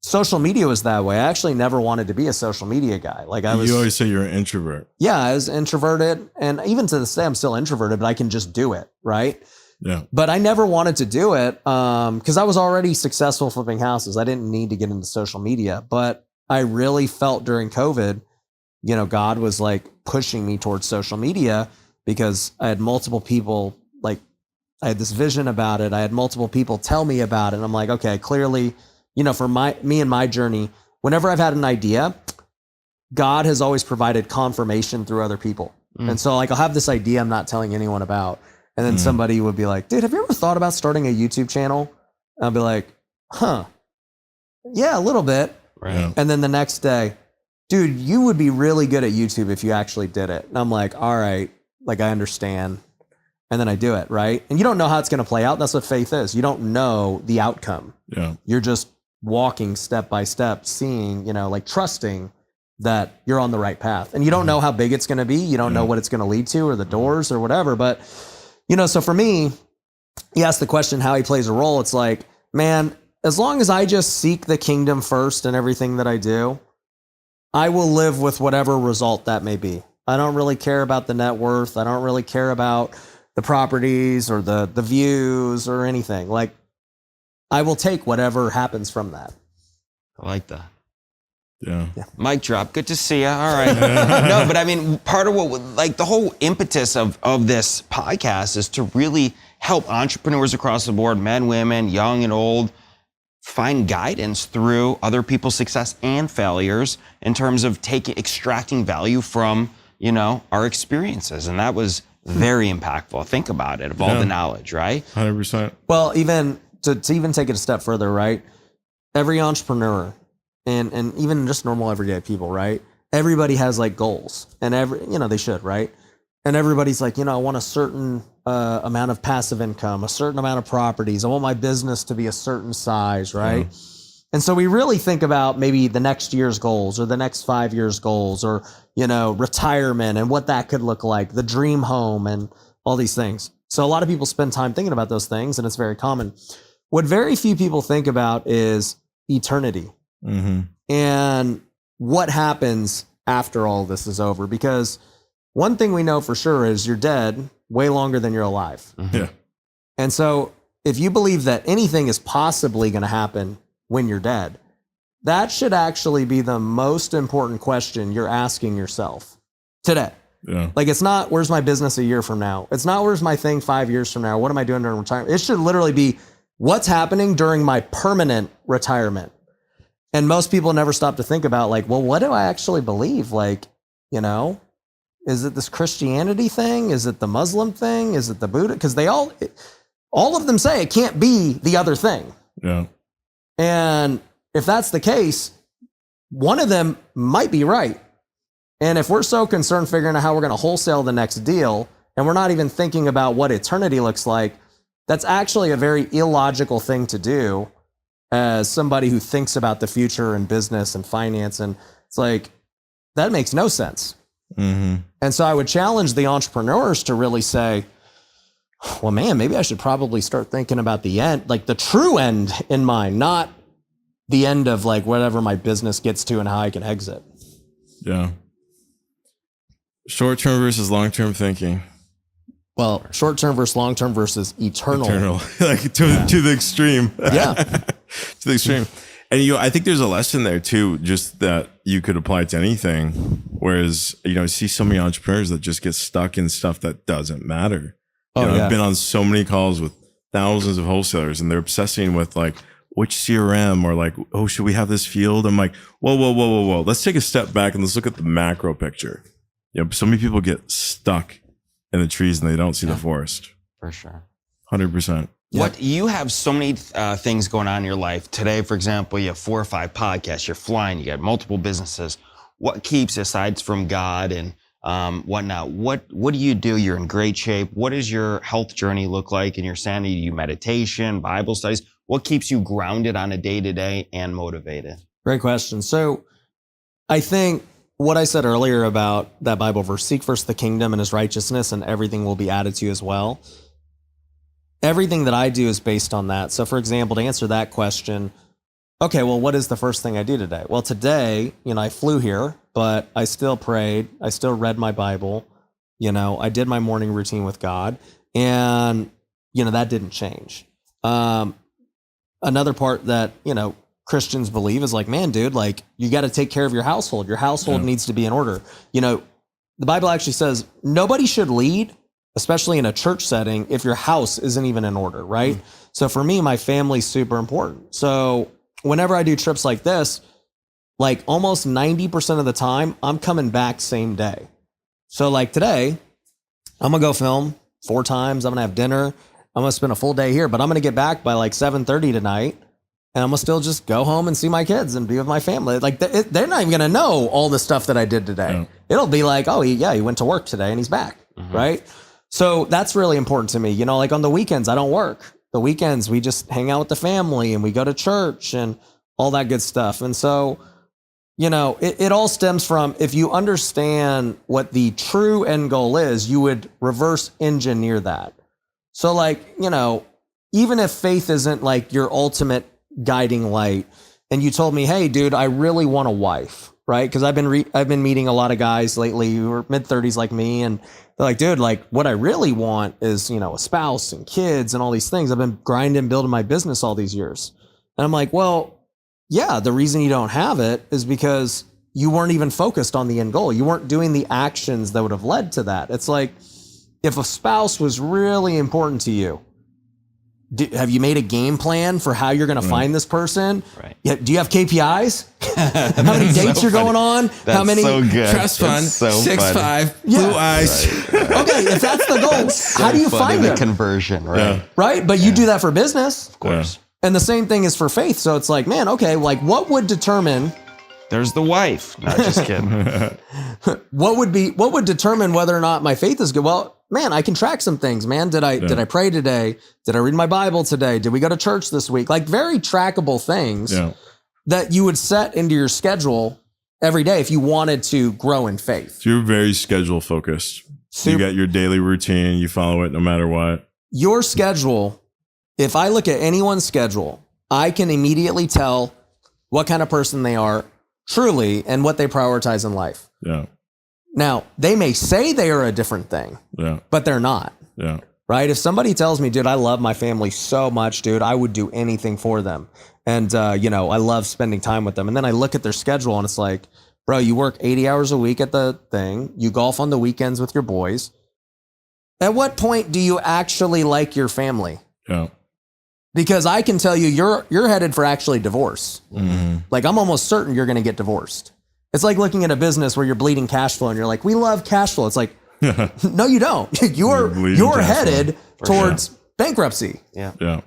Speaker 1: Social media was that way. I actually never wanted to be a social media guy. Like
Speaker 2: You always say you're an introvert.
Speaker 1: Yeah, I was introverted. And even to this day, I'm still introverted, but I can just do it. Right.
Speaker 2: Yeah.
Speaker 1: But I never wanted to do it because I was already successful flipping houses. I didn't need to get into social media, but I really felt during COVID, you know, God was like pushing me towards social media because I had multiple people, like I had this vision about it. I had multiple people tell me about it. And I'm like, okay, clearly, you know, for me and my journey, whenever I've had an idea, God has always provided confirmation through other people. And so like, I'll have this idea I'm not telling anyone about. And then somebody would be like, dude, have you ever thought about starting a YouTube channel? And I'll be like, huh, yeah, a little bit.
Speaker 3: Right.
Speaker 2: Yeah.
Speaker 1: And then the next day, dude, you would be really good at YouTube if you actually did it. And I'm like, all right, like I understand. And then I do it, right? And you don't know how it's going to play out. That's what faith is. You don't know the outcome.
Speaker 2: Yeah.
Speaker 1: You're just walking step by step, seeing, you know, like trusting that you're on the right path. And you don't know how big it's going to be. You don't know what it's going to lead to or the doors or whatever. But, you know, so for me, you asked the question how he plays a role. It's like, man, as long as I just seek the kingdom first in everything that I do, I will live with whatever result that may be. I don't really care about the net worth. I don't really care about the properties or the views or anything. Like, I will take whatever happens from that.
Speaker 3: I like that.
Speaker 2: Yeah.
Speaker 3: Mic drop. Good to see you. All right. No, but I mean, part of what, like the whole impetus of this podcast is to really help entrepreneurs across the board, men, women, young and old, find guidance through other people's success and failures in terms of extracting value from, you know, our experiences. And that was very impactful. Think about it, of all the knowledge, right?
Speaker 2: 100%.
Speaker 1: Well, even to even take it a step further, right? Every entrepreneur and even just normal everyday people, right? Everybody has like goals and they should, right? And everybody's like, I want a certain amount of passive income, a certain amount of properties. I want my business to be a certain size, right? And so we really think about maybe the next year's goals or the next 5 years goals or, retirement and what that could look like, the dream home and all these things. So a lot of people spend time thinking about those things and it's very common. What very few people think about is eternity and what happens after all this is over. Because one thing we know for sure is you're dead way longer than you're alive.
Speaker 2: Yeah.
Speaker 1: And so if you believe that anything is possibly going to happen when you're dead, that should actually be the most important question you're asking yourself today.
Speaker 2: Yeah.
Speaker 1: Like, it's not, where's my business a year from now? It's not, where's my thing 5 years from now? What am I doing during retirement? It should literally be, what's happening during my permanent retirement? And most people never stop to think about, like, well, what do I actually believe? Like, is it this Christianity thing? Is it the Muslim thing? Is it the Buddha? Because all of them say it can't be the other thing.
Speaker 2: Yeah.
Speaker 1: And if that's the case, one of them might be right. And if we're so concerned figuring out how we're going to wholesale the next deal, and we're not even thinking about what eternity looks like, that's actually a very illogical thing to do as somebody who thinks about the future and business and finance. And it's like, that makes no sense. And so I would challenge the entrepreneurs to really say, well, man, maybe I should probably start thinking about the end, like the true end in mind, not the end of like whatever my business gets to and how I can exit.
Speaker 2: Yeah. Short-term versus long-term thinking.
Speaker 1: Well, short-term versus long-term versus eternal.
Speaker 2: Like to the extreme.
Speaker 1: Yeah.
Speaker 2: To the extreme. And I think there's a lesson there too, just that you could apply to anything. Whereas, you see so many entrepreneurs that just get stuck in stuff that doesn't matter. I've been on so many calls with thousands of wholesalers and they're obsessing with like, which CRM or like, oh, should we have this field? I'm like, whoa. Let's take a step back and let's look at the macro picture. So many people get stuck in the trees and they don't see the forest.
Speaker 3: For sure.
Speaker 2: 100%.
Speaker 3: What you have so many things going on in your life today. For example, you have 4 or 5 podcasts. You're flying. You got multiple businesses. What keeps, aside from God and whatnot? What do you do? You're in great shape. What does your health journey look like? And your sanity? Do you meditation, Bible studies? What keeps you grounded on a day-to-day and motivated?
Speaker 1: Great question. So I think what I said earlier about that Bible verse, seek first the kingdom and his righteousness and everything will be added to you as well. everything that I do is based on that. So for example, to answer that question, okay, well, what is the first thing I do today? Well, today, I flew here, but I still prayed. I still read my Bible. I did my morning routine with God, and, that didn't change. Another part that, Christians believe is like, man, dude, like you got to take care of your household. Your household needs to be in order. The Bible actually says nobody should lead, especially in a church setting, if your house isn't even in order, right? So for me, my family's super important. So whenever I do trips like this, like almost 90% of the time, I'm coming back same day. So like today, I'm gonna go film 4 times. I'm gonna have dinner. I'm gonna spend a full day here, but I'm gonna get back by like 7:30 tonight, and I'm gonna still just go home and see my kids and be with my family. Like they're not even gonna know all the stuff that I did today.
Speaker 2: Yeah.
Speaker 1: It'll be like, oh yeah, he went to work today and he's back, right? So that's really important to me. Like on the weekends, I don't work. The weekends, we just hang out with the family and we go to church and all that good stuff. And so, it all stems from, if you understand what the true end goal is, you would reverse engineer that. So like, even if faith isn't like your ultimate guiding light, and you told me, hey, dude, I really want a wife, right? Because I've been meeting a lot of guys lately who are mid-30s like me, and they're like, dude, like what I really want is, a spouse and kids and all these things. I've been grinding, building my business all these years. And I'm like, well, yeah, the reason you don't have it is because you weren't even focused on the end goal. You weren't doing the actions that would have led to that. It's like, if a spouse was really important to you, have you made a game plan for how you're going to find this person?
Speaker 3: Right.
Speaker 1: Yeah, do you have KPIs? How many dates you're going on?
Speaker 3: That's
Speaker 1: how many?
Speaker 3: so good.
Speaker 2: Trust fund,
Speaker 3: That's so
Speaker 2: 6'5",
Speaker 1: Yeah.
Speaker 2: blue eyes.
Speaker 1: Okay, if that's the goal, how do you find
Speaker 3: the
Speaker 1: them?
Speaker 3: conversion, right?
Speaker 2: Yeah.
Speaker 1: Right? But you do that for business. Of
Speaker 2: course.
Speaker 1: And the same thing is for faith. So it's like, man, okay, like what would determine,
Speaker 3: There's the wife. Not just kidding.
Speaker 1: what would determine whether or not my faith is good? Well, man, I can track some things, man. Did I pray today? Did I read my Bible today? Did we go to church this week? Like very trackable things that you would set into your schedule every day if you wanted to grow in faith.
Speaker 2: So you're very schedule focused. You got your daily routine. You follow it no matter what.
Speaker 1: Your schedule, if I look at anyone's schedule, I can immediately tell what kind of person they are truly and what they prioritize in life.
Speaker 2: Yeah.
Speaker 1: Now, they may say they are a different thing, but they're not.
Speaker 2: Yeah.
Speaker 1: Right? If somebody tells me, dude, I love my family so much, dude, I would do anything for them. And, I love spending time with them. And then I look at their schedule and it's like, bro, you work 80 hours a week at the thing. You golf on the weekends with your boys. At what point do you actually like your family?
Speaker 2: Yeah.
Speaker 1: Because I can tell you, you're headed for actually divorce.
Speaker 2: Mm-hmm.
Speaker 1: Like I'm almost certain you're going to get divorced. It's like looking at a business where you're bleeding cash flow and you're like, we love cash flow. It's like, no, you don't. You're headed towards bankruptcy.
Speaker 3: Yeah.
Speaker 2: Yeah.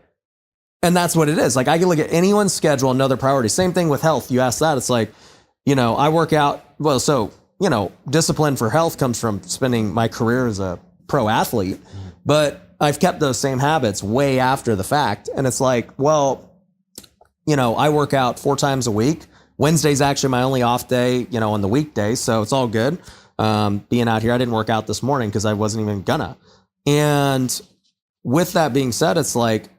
Speaker 1: And that's what it is. Like I can look at anyone's schedule and know their priorities. Same thing with health. You ask that. It's like, I work out. Well, so, discipline for health comes from spending my career as a pro athlete, but I've kept those same habits way after the fact. And it's like, well, I work out 4 times a week. Wednesday's actually my only off day, on the weekday. So it's all good. Being out here, I didn't work out this morning because I wasn't even gonna. And with that being said, it's like,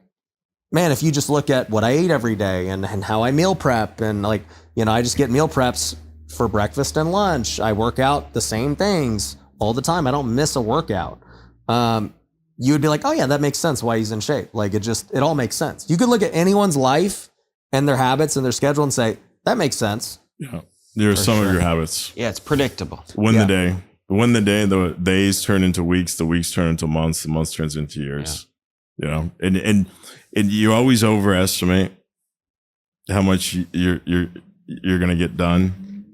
Speaker 1: man, if you just look at what I ate every day and how I meal prep and like, I just get meal preps for breakfast and lunch. I work out the same things all the time. I don't miss a workout. You would be like, oh yeah, that makes sense why he's in shape. Like it all makes sense. You could look at anyone's life and their habits and their schedule and say, that makes sense.
Speaker 2: Yeah. There are some of your habits.
Speaker 3: Yeah, it's predictable.
Speaker 2: The day, the days turn into weeks, the weeks turn into months, the months turns into years. Yeah. And you always overestimate how much you're going to get done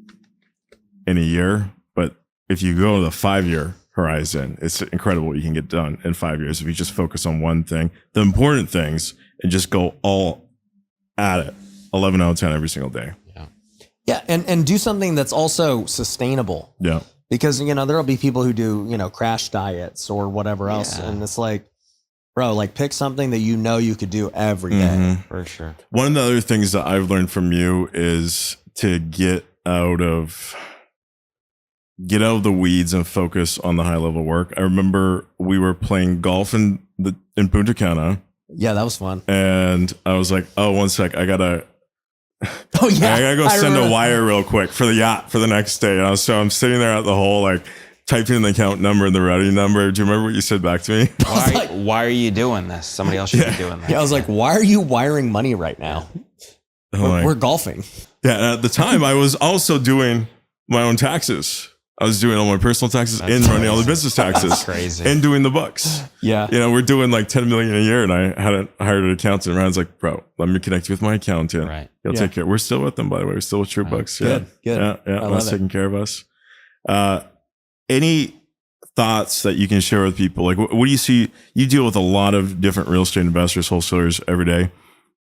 Speaker 2: in a year. But if you go to the 5-year horizon, it's incredible what you can get done in 5 years if you just focus on one thing, the important things, and just go all at it 11 out of 10 every single day.
Speaker 1: Yeah. And do something that's also sustainable.
Speaker 2: Yeah.
Speaker 1: Because, there'll be people who do, crash diets or whatever else.
Speaker 3: Yeah.
Speaker 1: And it's like, bro, like pick something that you could do every day.
Speaker 3: For sure.
Speaker 2: One of the other things that I've learned from you is to get out of get out of the weeds and focus on the high level work. I remember we were playing golf in Punta Cana,
Speaker 1: Yeah, that was fun.
Speaker 2: and I was like, "Oh, one sec, I gotta
Speaker 1: Oh yeah,
Speaker 2: I gotta go
Speaker 1: I
Speaker 2: send a
Speaker 1: remember.
Speaker 2: wire real quick for the yacht for the next day." And I'm sitting there at the hole, like typing in the account number and the routing number. Do you remember what you said back to me?
Speaker 3: Why are you doing this? Somebody else should be doing this.
Speaker 1: Yeah, I was like, why are you wiring money right now? We're golfing.
Speaker 2: Yeah, and at the time I was also doing my own taxes. I was doing all my personal taxes and running all the business taxes.
Speaker 3: That's crazy.
Speaker 2: And doing the books.
Speaker 1: Yeah.
Speaker 2: You know, we're doing like 10 million a year, and I hadn't hired an accountant. Ryan's like, "Bro, let me connect you with my accountant.
Speaker 3: Right.
Speaker 2: He'll take care." We're still with them, by the way. We're still with True Books. Yeah.
Speaker 1: Good, good.
Speaker 2: Yeah.
Speaker 1: I love
Speaker 2: That's
Speaker 1: it.
Speaker 2: taking care of us. Any thoughts that you can share with people? Like, what do you see? You deal with a lot of different real estate investors, wholesalers every day.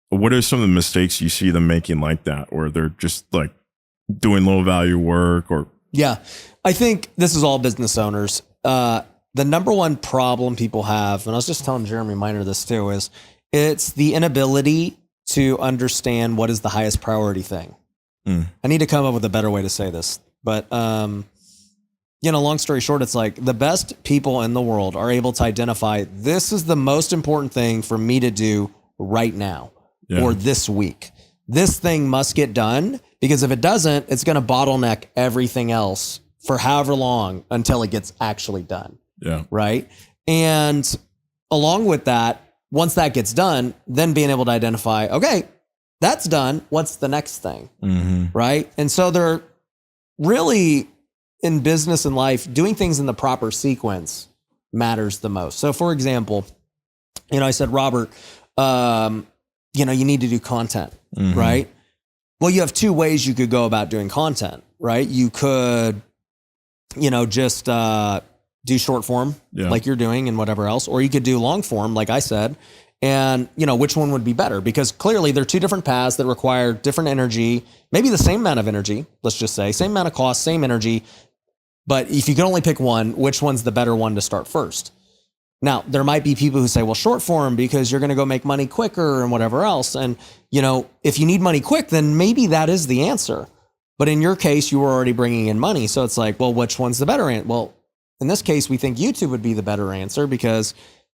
Speaker 2: What are some of the mistakes you see them making like that, where they're just like doing low value work or
Speaker 1: Yeah. I think this is all business owners. The number one problem people have, and I was just telling Jeremy Miner this too, is it's the inability to understand what is the highest priority thing. I need to come up with a better way to say this, but, long story short, it's like the best people in the world are able to identify this is the most important thing for me to do right now or this week. This thing must get done, because if it doesn't, it's going to bottleneck everything else for however long until it gets actually done.
Speaker 2: yeah.
Speaker 1: Right. And along with that, once that gets done, then being able to identify, okay, that's done. What's the next thing? Right. And so they're really in business and life, doing things in the proper sequence matters the most. So for example, I said, Robert, you need to do content, right? Well, you have two ways you could go about doing content, right? You could, just do short form like you're doing and whatever else, or you could do long form, like I said. And, which one would be better? Because clearly they're two different paths that require different energy, maybe the same amount of energy, let's just say, same amount of cost, same energy. But if you can only pick one, which one's the better one to start first? Now, there might be people who say, well, short form, because you're going to go make money quicker and whatever else. And, if you need money quick, then maybe that is the answer. But in your case, you were already bringing in money. So it's like, well, which one's the better answer? Well, in this case, we think YouTube would be the better answer, because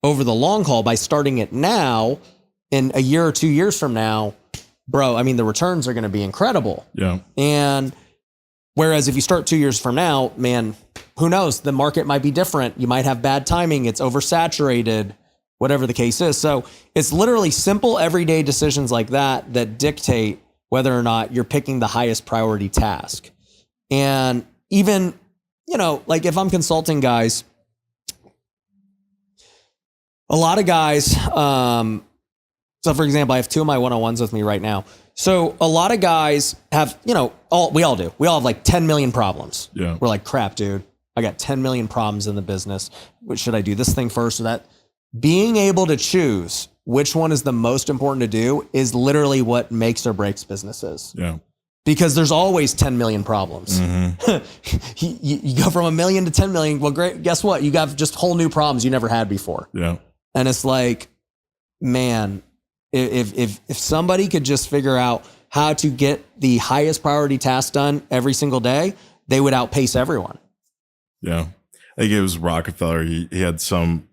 Speaker 1: over the long haul, by starting it now, in a year or 2 years from now, bro, the returns are going to be incredible.
Speaker 2: Yeah.
Speaker 1: And whereas if you start 2 years from now, man, who knows? The market might be different. You might have bad timing. It's oversaturated, whatever the case is. So it's literally simple everyday decisions like that that dictate whether or not you're picking the highest priority task. And even, like if I'm consulting guys, a lot of guys, so for example, I have two of my one-on-ones with me right now. So a lot of guys have, we all do. We all have like 10 million problems.
Speaker 2: Yeah.
Speaker 1: We're like, crap, dude, I got 10 million problems in the business. Should I do this thing first or that? Being able to choose which one is the most important to do is literally what makes or breaks businesses.
Speaker 2: Yeah.
Speaker 1: Because there's always 10 million problems. You go from 1 million to 10 million. Well, great. Guess what? You got just whole new problems you never had before.
Speaker 2: Yeah.
Speaker 1: And it's like, man, if somebody could just figure out how to get the highest priority task done every single day, they would outpace everyone.
Speaker 2: Yeah. I think it was Rockefeller. He had some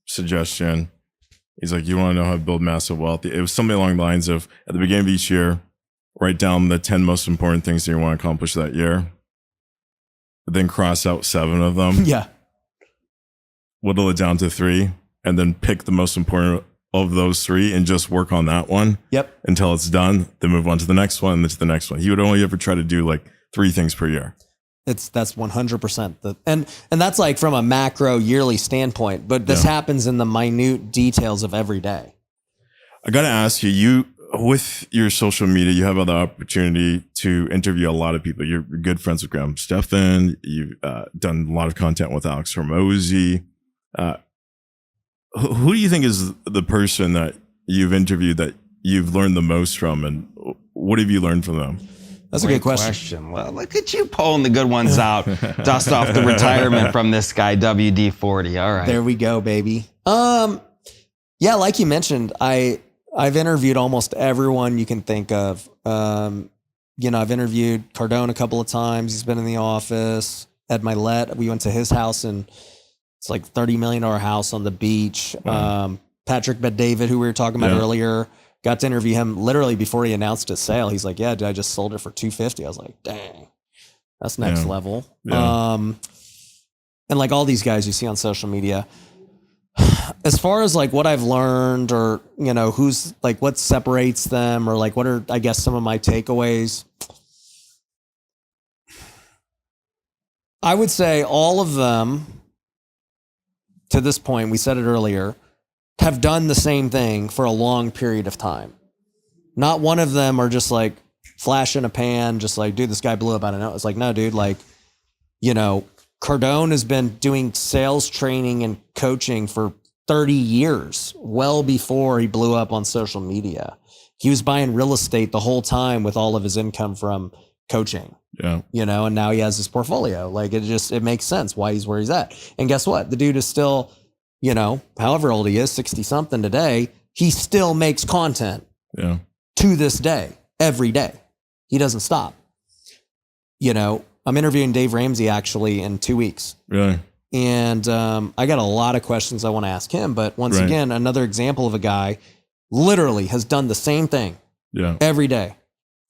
Speaker 2: suggestion. He's like, you want to know how to build massive wealth? It was something along the lines of, at the beginning of each year, write down the 10 most important things that you want to accomplish that year. Then cross out 7 of them.
Speaker 1: Yeah.
Speaker 2: Whittle it down to 3, and then pick the most important of those 3 and just work on that one.
Speaker 1: Yep.
Speaker 2: Until it's done. Then move on to the next one and then to the next one. He would only ever try to do like 3 things per year.
Speaker 1: That's 100%. And that's like from a macro yearly standpoint, but this happens in the minute details of every day.
Speaker 2: I got to ask you, with your social media, you have the opportunity to interview a lot of people. You're good friends with Graham Stephan. You've done a lot of content with Alex Hormozy. Who do you think is the person that you've interviewed that you've learned the most from, and what have you learned from them?
Speaker 1: That's a good question.
Speaker 3: Well, look at you pulling the good ones out. Dust off the retirement from this guy, WD-40. All right.
Speaker 1: There we go, baby. Yeah, like you mentioned, I've interviewed almost everyone you can think of. I've interviewed Cardone a couple of times. He's been in the office. Ed Milet, we went to his house, and it's like $30 million house on the beach.
Speaker 2: Wow.
Speaker 1: Patrick Bet-David, who we were talking about earlier, got to interview him literally before he announced his sale. He's like, yeah, dude, I just sold it for $250. I was like, dang, that's next level.
Speaker 2: Yeah.
Speaker 1: And like all these guys you see on social media, as far as like what I've learned, or, who's like, what separates them, or like, what are, I guess, some of my takeaways, I would say all of them to this point, we said it earlier, have done the same thing for a long period of time. Not one of them are just like flash in a pan, just like, dude, this guy blew up. I don't know. It's like, no, dude, like, Cardone has been doing sales training and coaching for 30 years, well before he blew up on social media. He was buying real estate the whole time with all of his income from coaching.
Speaker 2: Yeah.
Speaker 1: And now he has his portfolio. Like it makes sense why he's where he's at. And guess what? The dude is still, however old he is, 60 something today, he still makes content to this day, every day. He doesn't stop. I'm interviewing Dave Ramsey actually in 2 weeks.
Speaker 2: Really?
Speaker 1: And I got a lot of questions I want to ask him. But once again, another example of a guy literally has done the same thing every day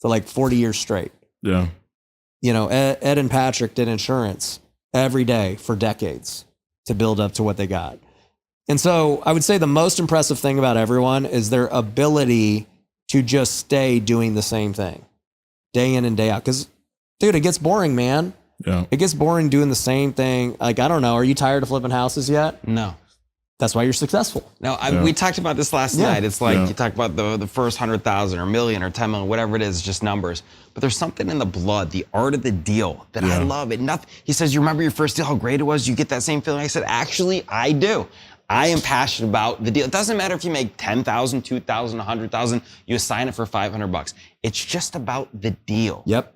Speaker 1: for like 40 years straight.
Speaker 2: Yeah.
Speaker 1: Ed and Patrick did insurance every day for decades to build up to what they got. And so I would say the most impressive thing about everyone is their ability to just stay doing the same thing day in and day out. Because, dude, it gets boring, man.
Speaker 2: Yeah.
Speaker 1: It gets boring doing the same thing. Like, I don't know. Are you tired of flipping houses yet?
Speaker 3: No.
Speaker 1: That's why you're successful.
Speaker 3: No, we talked about this last night. It's like you talk about the first 100,000 or million or 10 million, whatever it is, just numbers. But there's something in the blood, the art of the deal that I love. He says, you remember your first deal, how great it was? You get that same feeling? I said, actually, I do. I am passionate about the deal. It doesn't matter if you make 10,000, 2,000, 100,000, you assign it for $500. It's just about the deal.
Speaker 1: Yep.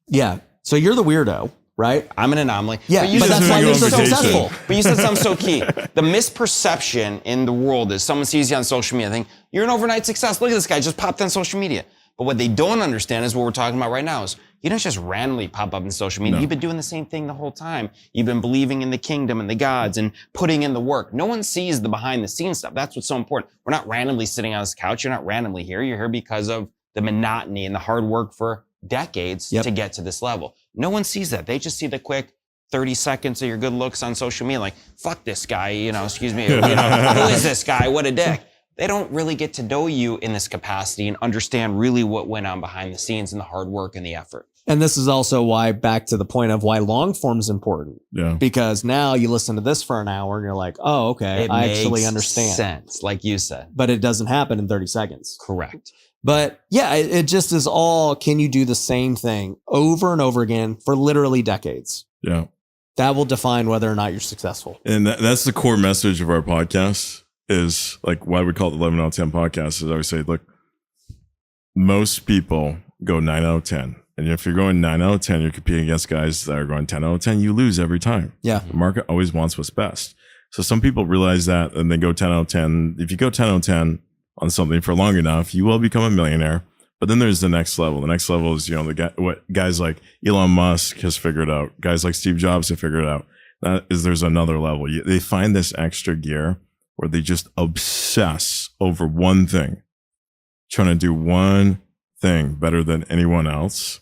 Speaker 1: Yeah. So you're the weirdo, right?
Speaker 3: I'm an anomaly.
Speaker 1: Yeah, but that's why you're so successful.
Speaker 3: But you said something so key. The misperception in the world is someone sees you on social media, think, you're an overnight success. Look at this guy, just popped on social media. But what they don't understand is what we're talking about right now is you don't just randomly pop up in social media. No. You've been doing the same thing the whole time. You've been believing in the kingdom and the gods and putting in the work. No one sees the behind the scenes stuff. That's what's so important. We're not randomly sitting on this couch. You're not randomly here. You're here because of the monotony and the hard work for decades to get to this level. No one sees that. They just see the quick 30 seconds of your good looks on social media. Like, fuck this guy, excuse me. Who is this guy? What a dick. They don't really get to know you in this capacity and understand really what went on behind the scenes and the hard work and the effort.
Speaker 1: And this is also why, back to the point of why long form is important. Yeah. Because now you listen to this for an hour and you're like, oh, okay, I actually understand.
Speaker 3: Sense, like you said.
Speaker 1: But it doesn't happen in 30 seconds.
Speaker 3: Correct.
Speaker 1: But yeah, it just is all, can you do the same thing over and over again for literally decades?
Speaker 2: Yeah.
Speaker 1: That will define whether or not you're successful.
Speaker 2: And that's the core message of our podcast, is like why we call it the 11 out of 10 podcast. Is I always say, look, most people go 9 out of 10. And if you're going 9 out of 10, you're competing against guys that are going 10 out of 10, you lose every time.
Speaker 1: Yeah.
Speaker 2: The market always wants what's best. So some people realize that and they go 10 out of 10. If you go 10 out of 10 on something for long enough, you will become a millionaire. But then there's the next level. The next level is, what guys like Elon Musk has figured out, guys like Steve Jobs have figured out. That is, there's another level. They find this extra gear where they just obsess over one thing, trying to do one thing better than anyone else,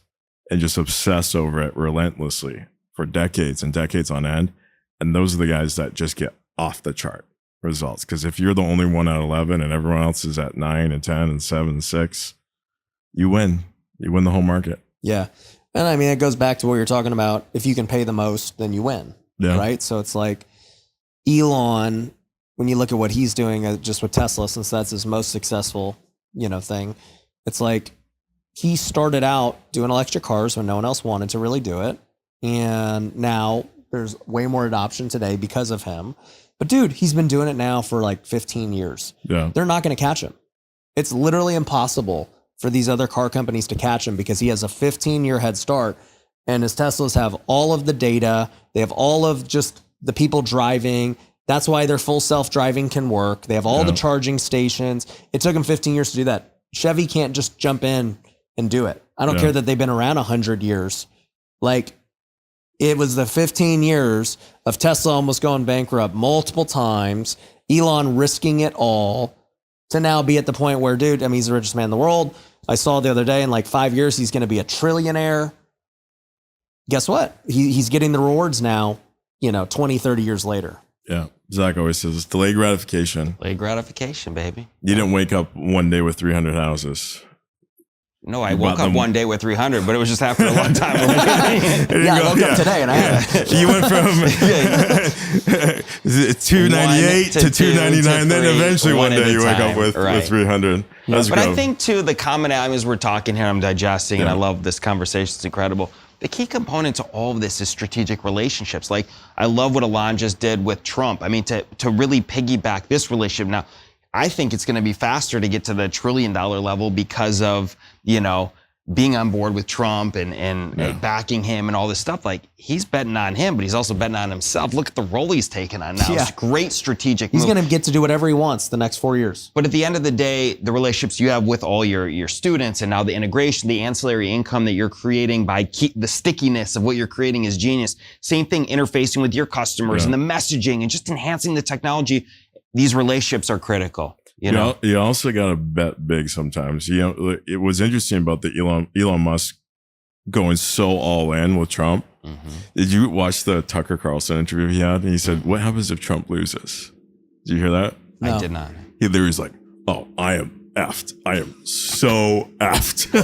Speaker 2: and just obsess over it relentlessly for decades and decades on end. And those are the guys that just get off the chart results. Because if you're the only 1 out of 11 and everyone else is at 9 and 10 and 7 and 6, you win. You win the whole market.
Speaker 1: Yeah. And I mean, it goes back to what you're talking about. If you can pay the most, then you win. Yeah. Right. So it's like Elon, when you look at what he's doing just with Tesla, since that's his most successful, thing, it's like he started out doing electric cars when no one else wanted to really do it. And now there's way more adoption today because of him. But dude, he's been doing it now for like 15 years. Yeah. They're not going to catch him. It's literally impossible for these other car companies to catch him because he has a 15-year head start, and his Teslas have all of the data. They have all of just the people driving. That's why their full self-driving can work. They have all the charging stations. It took them 15 years to do that. Chevy can't just jump in and do it. I don't care that they've been around 100 years. Like, it was the 15 years of Tesla almost going bankrupt multiple times, Elon risking it all to now be at the point where, dude, I mean, he's the richest man in the world. I saw the other day in like 5 years, he's going to be a trillionaire. Guess what? He's getting the rewards now, 20, 30 years later.
Speaker 2: Yeah. Zach always says it's delayed gratification.
Speaker 3: Delayed gratification, baby.
Speaker 2: You didn't wake up one day with 300 houses.
Speaker 3: No, I woke up one day with 300, but it was just after a long time.
Speaker 1: I woke up today and I had
Speaker 2: You went from 298 to 299, then eventually one day you wake up with 300. That's
Speaker 3: but I think too, the commonality, as we're talking here, I'm digesting, and I love this conversation. It's incredible. The key component to all of this is strategic relationships. Like, I love what Alon just did with Trump. I mean, to really piggyback this relationship. Now, I think it's going to be faster to get to the $1 trillion level because of, being on board with Trump and backing him and all this stuff. Like, he's betting on him, but he's also betting on himself. Look at the role he's taken on now.
Speaker 1: Yeah.
Speaker 3: It's a great strategic
Speaker 1: He's
Speaker 3: move.
Speaker 1: going to get to do whatever he wants the next 4 years.
Speaker 3: But at the end of the day, the relationships you have with all your students and now the integration, the ancillary income that you're creating by the stickiness of what you're creating is genius. Same thing interfacing with your customers and the messaging and just enhancing the technology. These relationships are critical.
Speaker 2: You also got to bet big sometimes. It was interesting about the Elon Musk going so all in with Trump. Mm-hmm. Did you watch the Tucker Carlson interview he had? And he said, "What happens if Trump loses?" Did you hear that?
Speaker 3: No. I did not.
Speaker 2: He literally was like, "Oh, I am effed. I am so effed."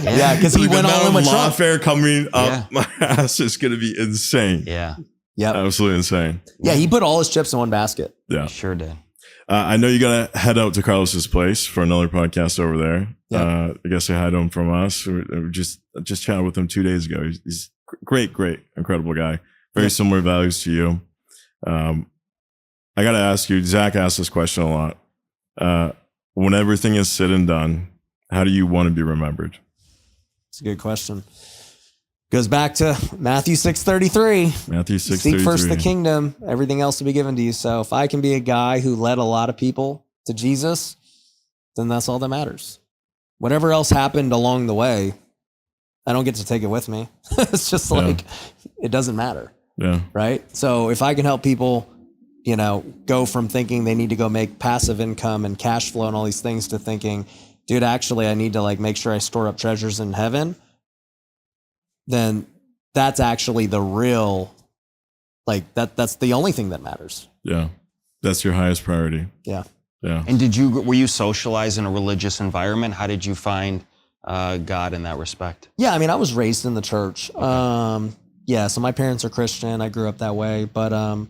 Speaker 1: Yeah, because he went all in with Trump.
Speaker 2: Lawfare coming up my ass is going to be insane.
Speaker 3: Yeah.
Speaker 1: Yeah.
Speaker 2: Absolutely insane.
Speaker 1: Yeah, he put all his chips in one basket.
Speaker 2: Yeah.
Speaker 3: Sure did.
Speaker 2: I know you got to head out to Carlos's place for another podcast over there.
Speaker 1: Yeah.
Speaker 2: I guess say hi to him from us. We just chatted with him 2 days ago. He's great, incredible guy. Very similar values to you. I got to ask you, Zach asked this question a lot. When everything is said and done, how do you want to be remembered?
Speaker 1: It's a good question. Goes back to Matthew 6:33.
Speaker 2: Matthew 6:33.
Speaker 1: Seek first the kingdom, everything else will be given to you. So if I can be a guy who led a lot of people to Jesus, then that's all that matters. Whatever else happened along the way, I don't get to take it with me. It's just like, it doesn't matter.
Speaker 2: Yeah.
Speaker 1: Right? So if I can help people, go from thinking they need to go make passive income and cash flow and all these things to thinking, dude, actually I need to make sure I store up treasures in heaven, then that's actually the real, that's the only thing that matters.
Speaker 2: Yeah. That's your highest priority.
Speaker 1: Yeah.
Speaker 2: Yeah.
Speaker 3: And were you socialized in a religious environment? How did you find God in that respect?
Speaker 1: Yeah. I mean, I was raised in the church. Okay. So my parents are Christian. I grew up that way. But, I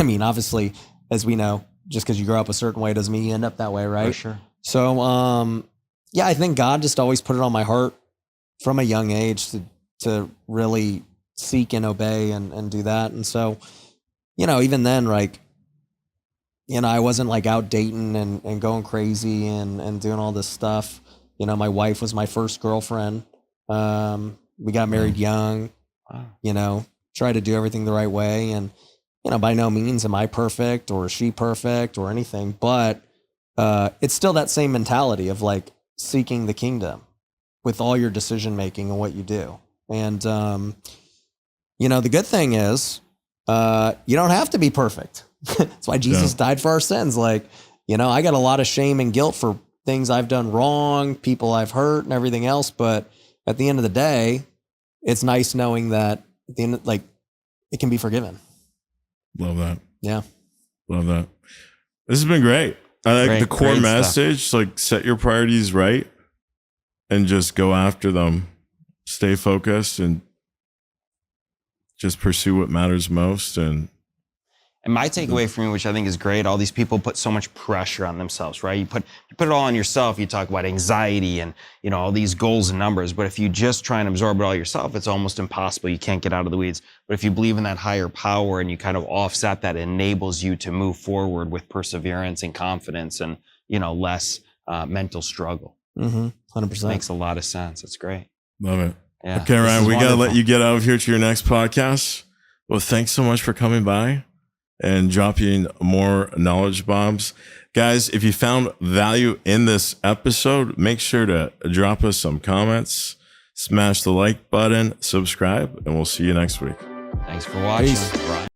Speaker 1: mean, obviously, as we know, just because you grow up a certain way doesn't mean you end up that way, right?
Speaker 3: For sure.
Speaker 1: So, I think God just always put it on my heart from a young age to really seek and obey and do that. And so, even then, I wasn't out dating and going crazy and doing all this stuff. My wife was my first girlfriend. We got married young, try to do everything the right way. And, by no means am I perfect or is she perfect or anything, but it's still that same mentality of seeking the kingdom with all your decision making and what you do. And, the good thing is, you don't have to be perfect. That's why Jesus died for our sins. I got a lot of shame and guilt for things I've done wrong, people I've hurt and everything else. But at the end of the day, it's nice knowing that at the end, it can be forgiven.
Speaker 2: Love that.
Speaker 1: Yeah.
Speaker 2: Love that. This has been great. I like the core
Speaker 3: great
Speaker 2: message, set your priorities right and just go after them. Stay focused and just pursue what matters most. And
Speaker 3: my takeaway from you, which I think is great, all these people put so much pressure on themselves, right? You put it all on yourself. You talk about anxiety and, all these goals and numbers. But if you just try and absorb it all yourself, it's almost impossible. You can't get out of the weeds. But if you believe in that higher power and you kind of offset that, it enables you to move forward with perseverance and confidence and, less mental struggle.
Speaker 1: 100%.
Speaker 3: Makes a lot of sense. It's great.
Speaker 2: love it.
Speaker 3: Yeah,
Speaker 2: Okay, Ryan, we got to
Speaker 3: wonderful.
Speaker 2: let you get out of here to your next podcast. Well, thanks so much for coming by. and dropping more knowledge bombs. Guys, if you found value in this episode, make sure to drop us some comments, smash the like button, subscribe, and we'll see you next week.
Speaker 3: Thanks for watching.
Speaker 1: Peace.
Speaker 3: Ryan.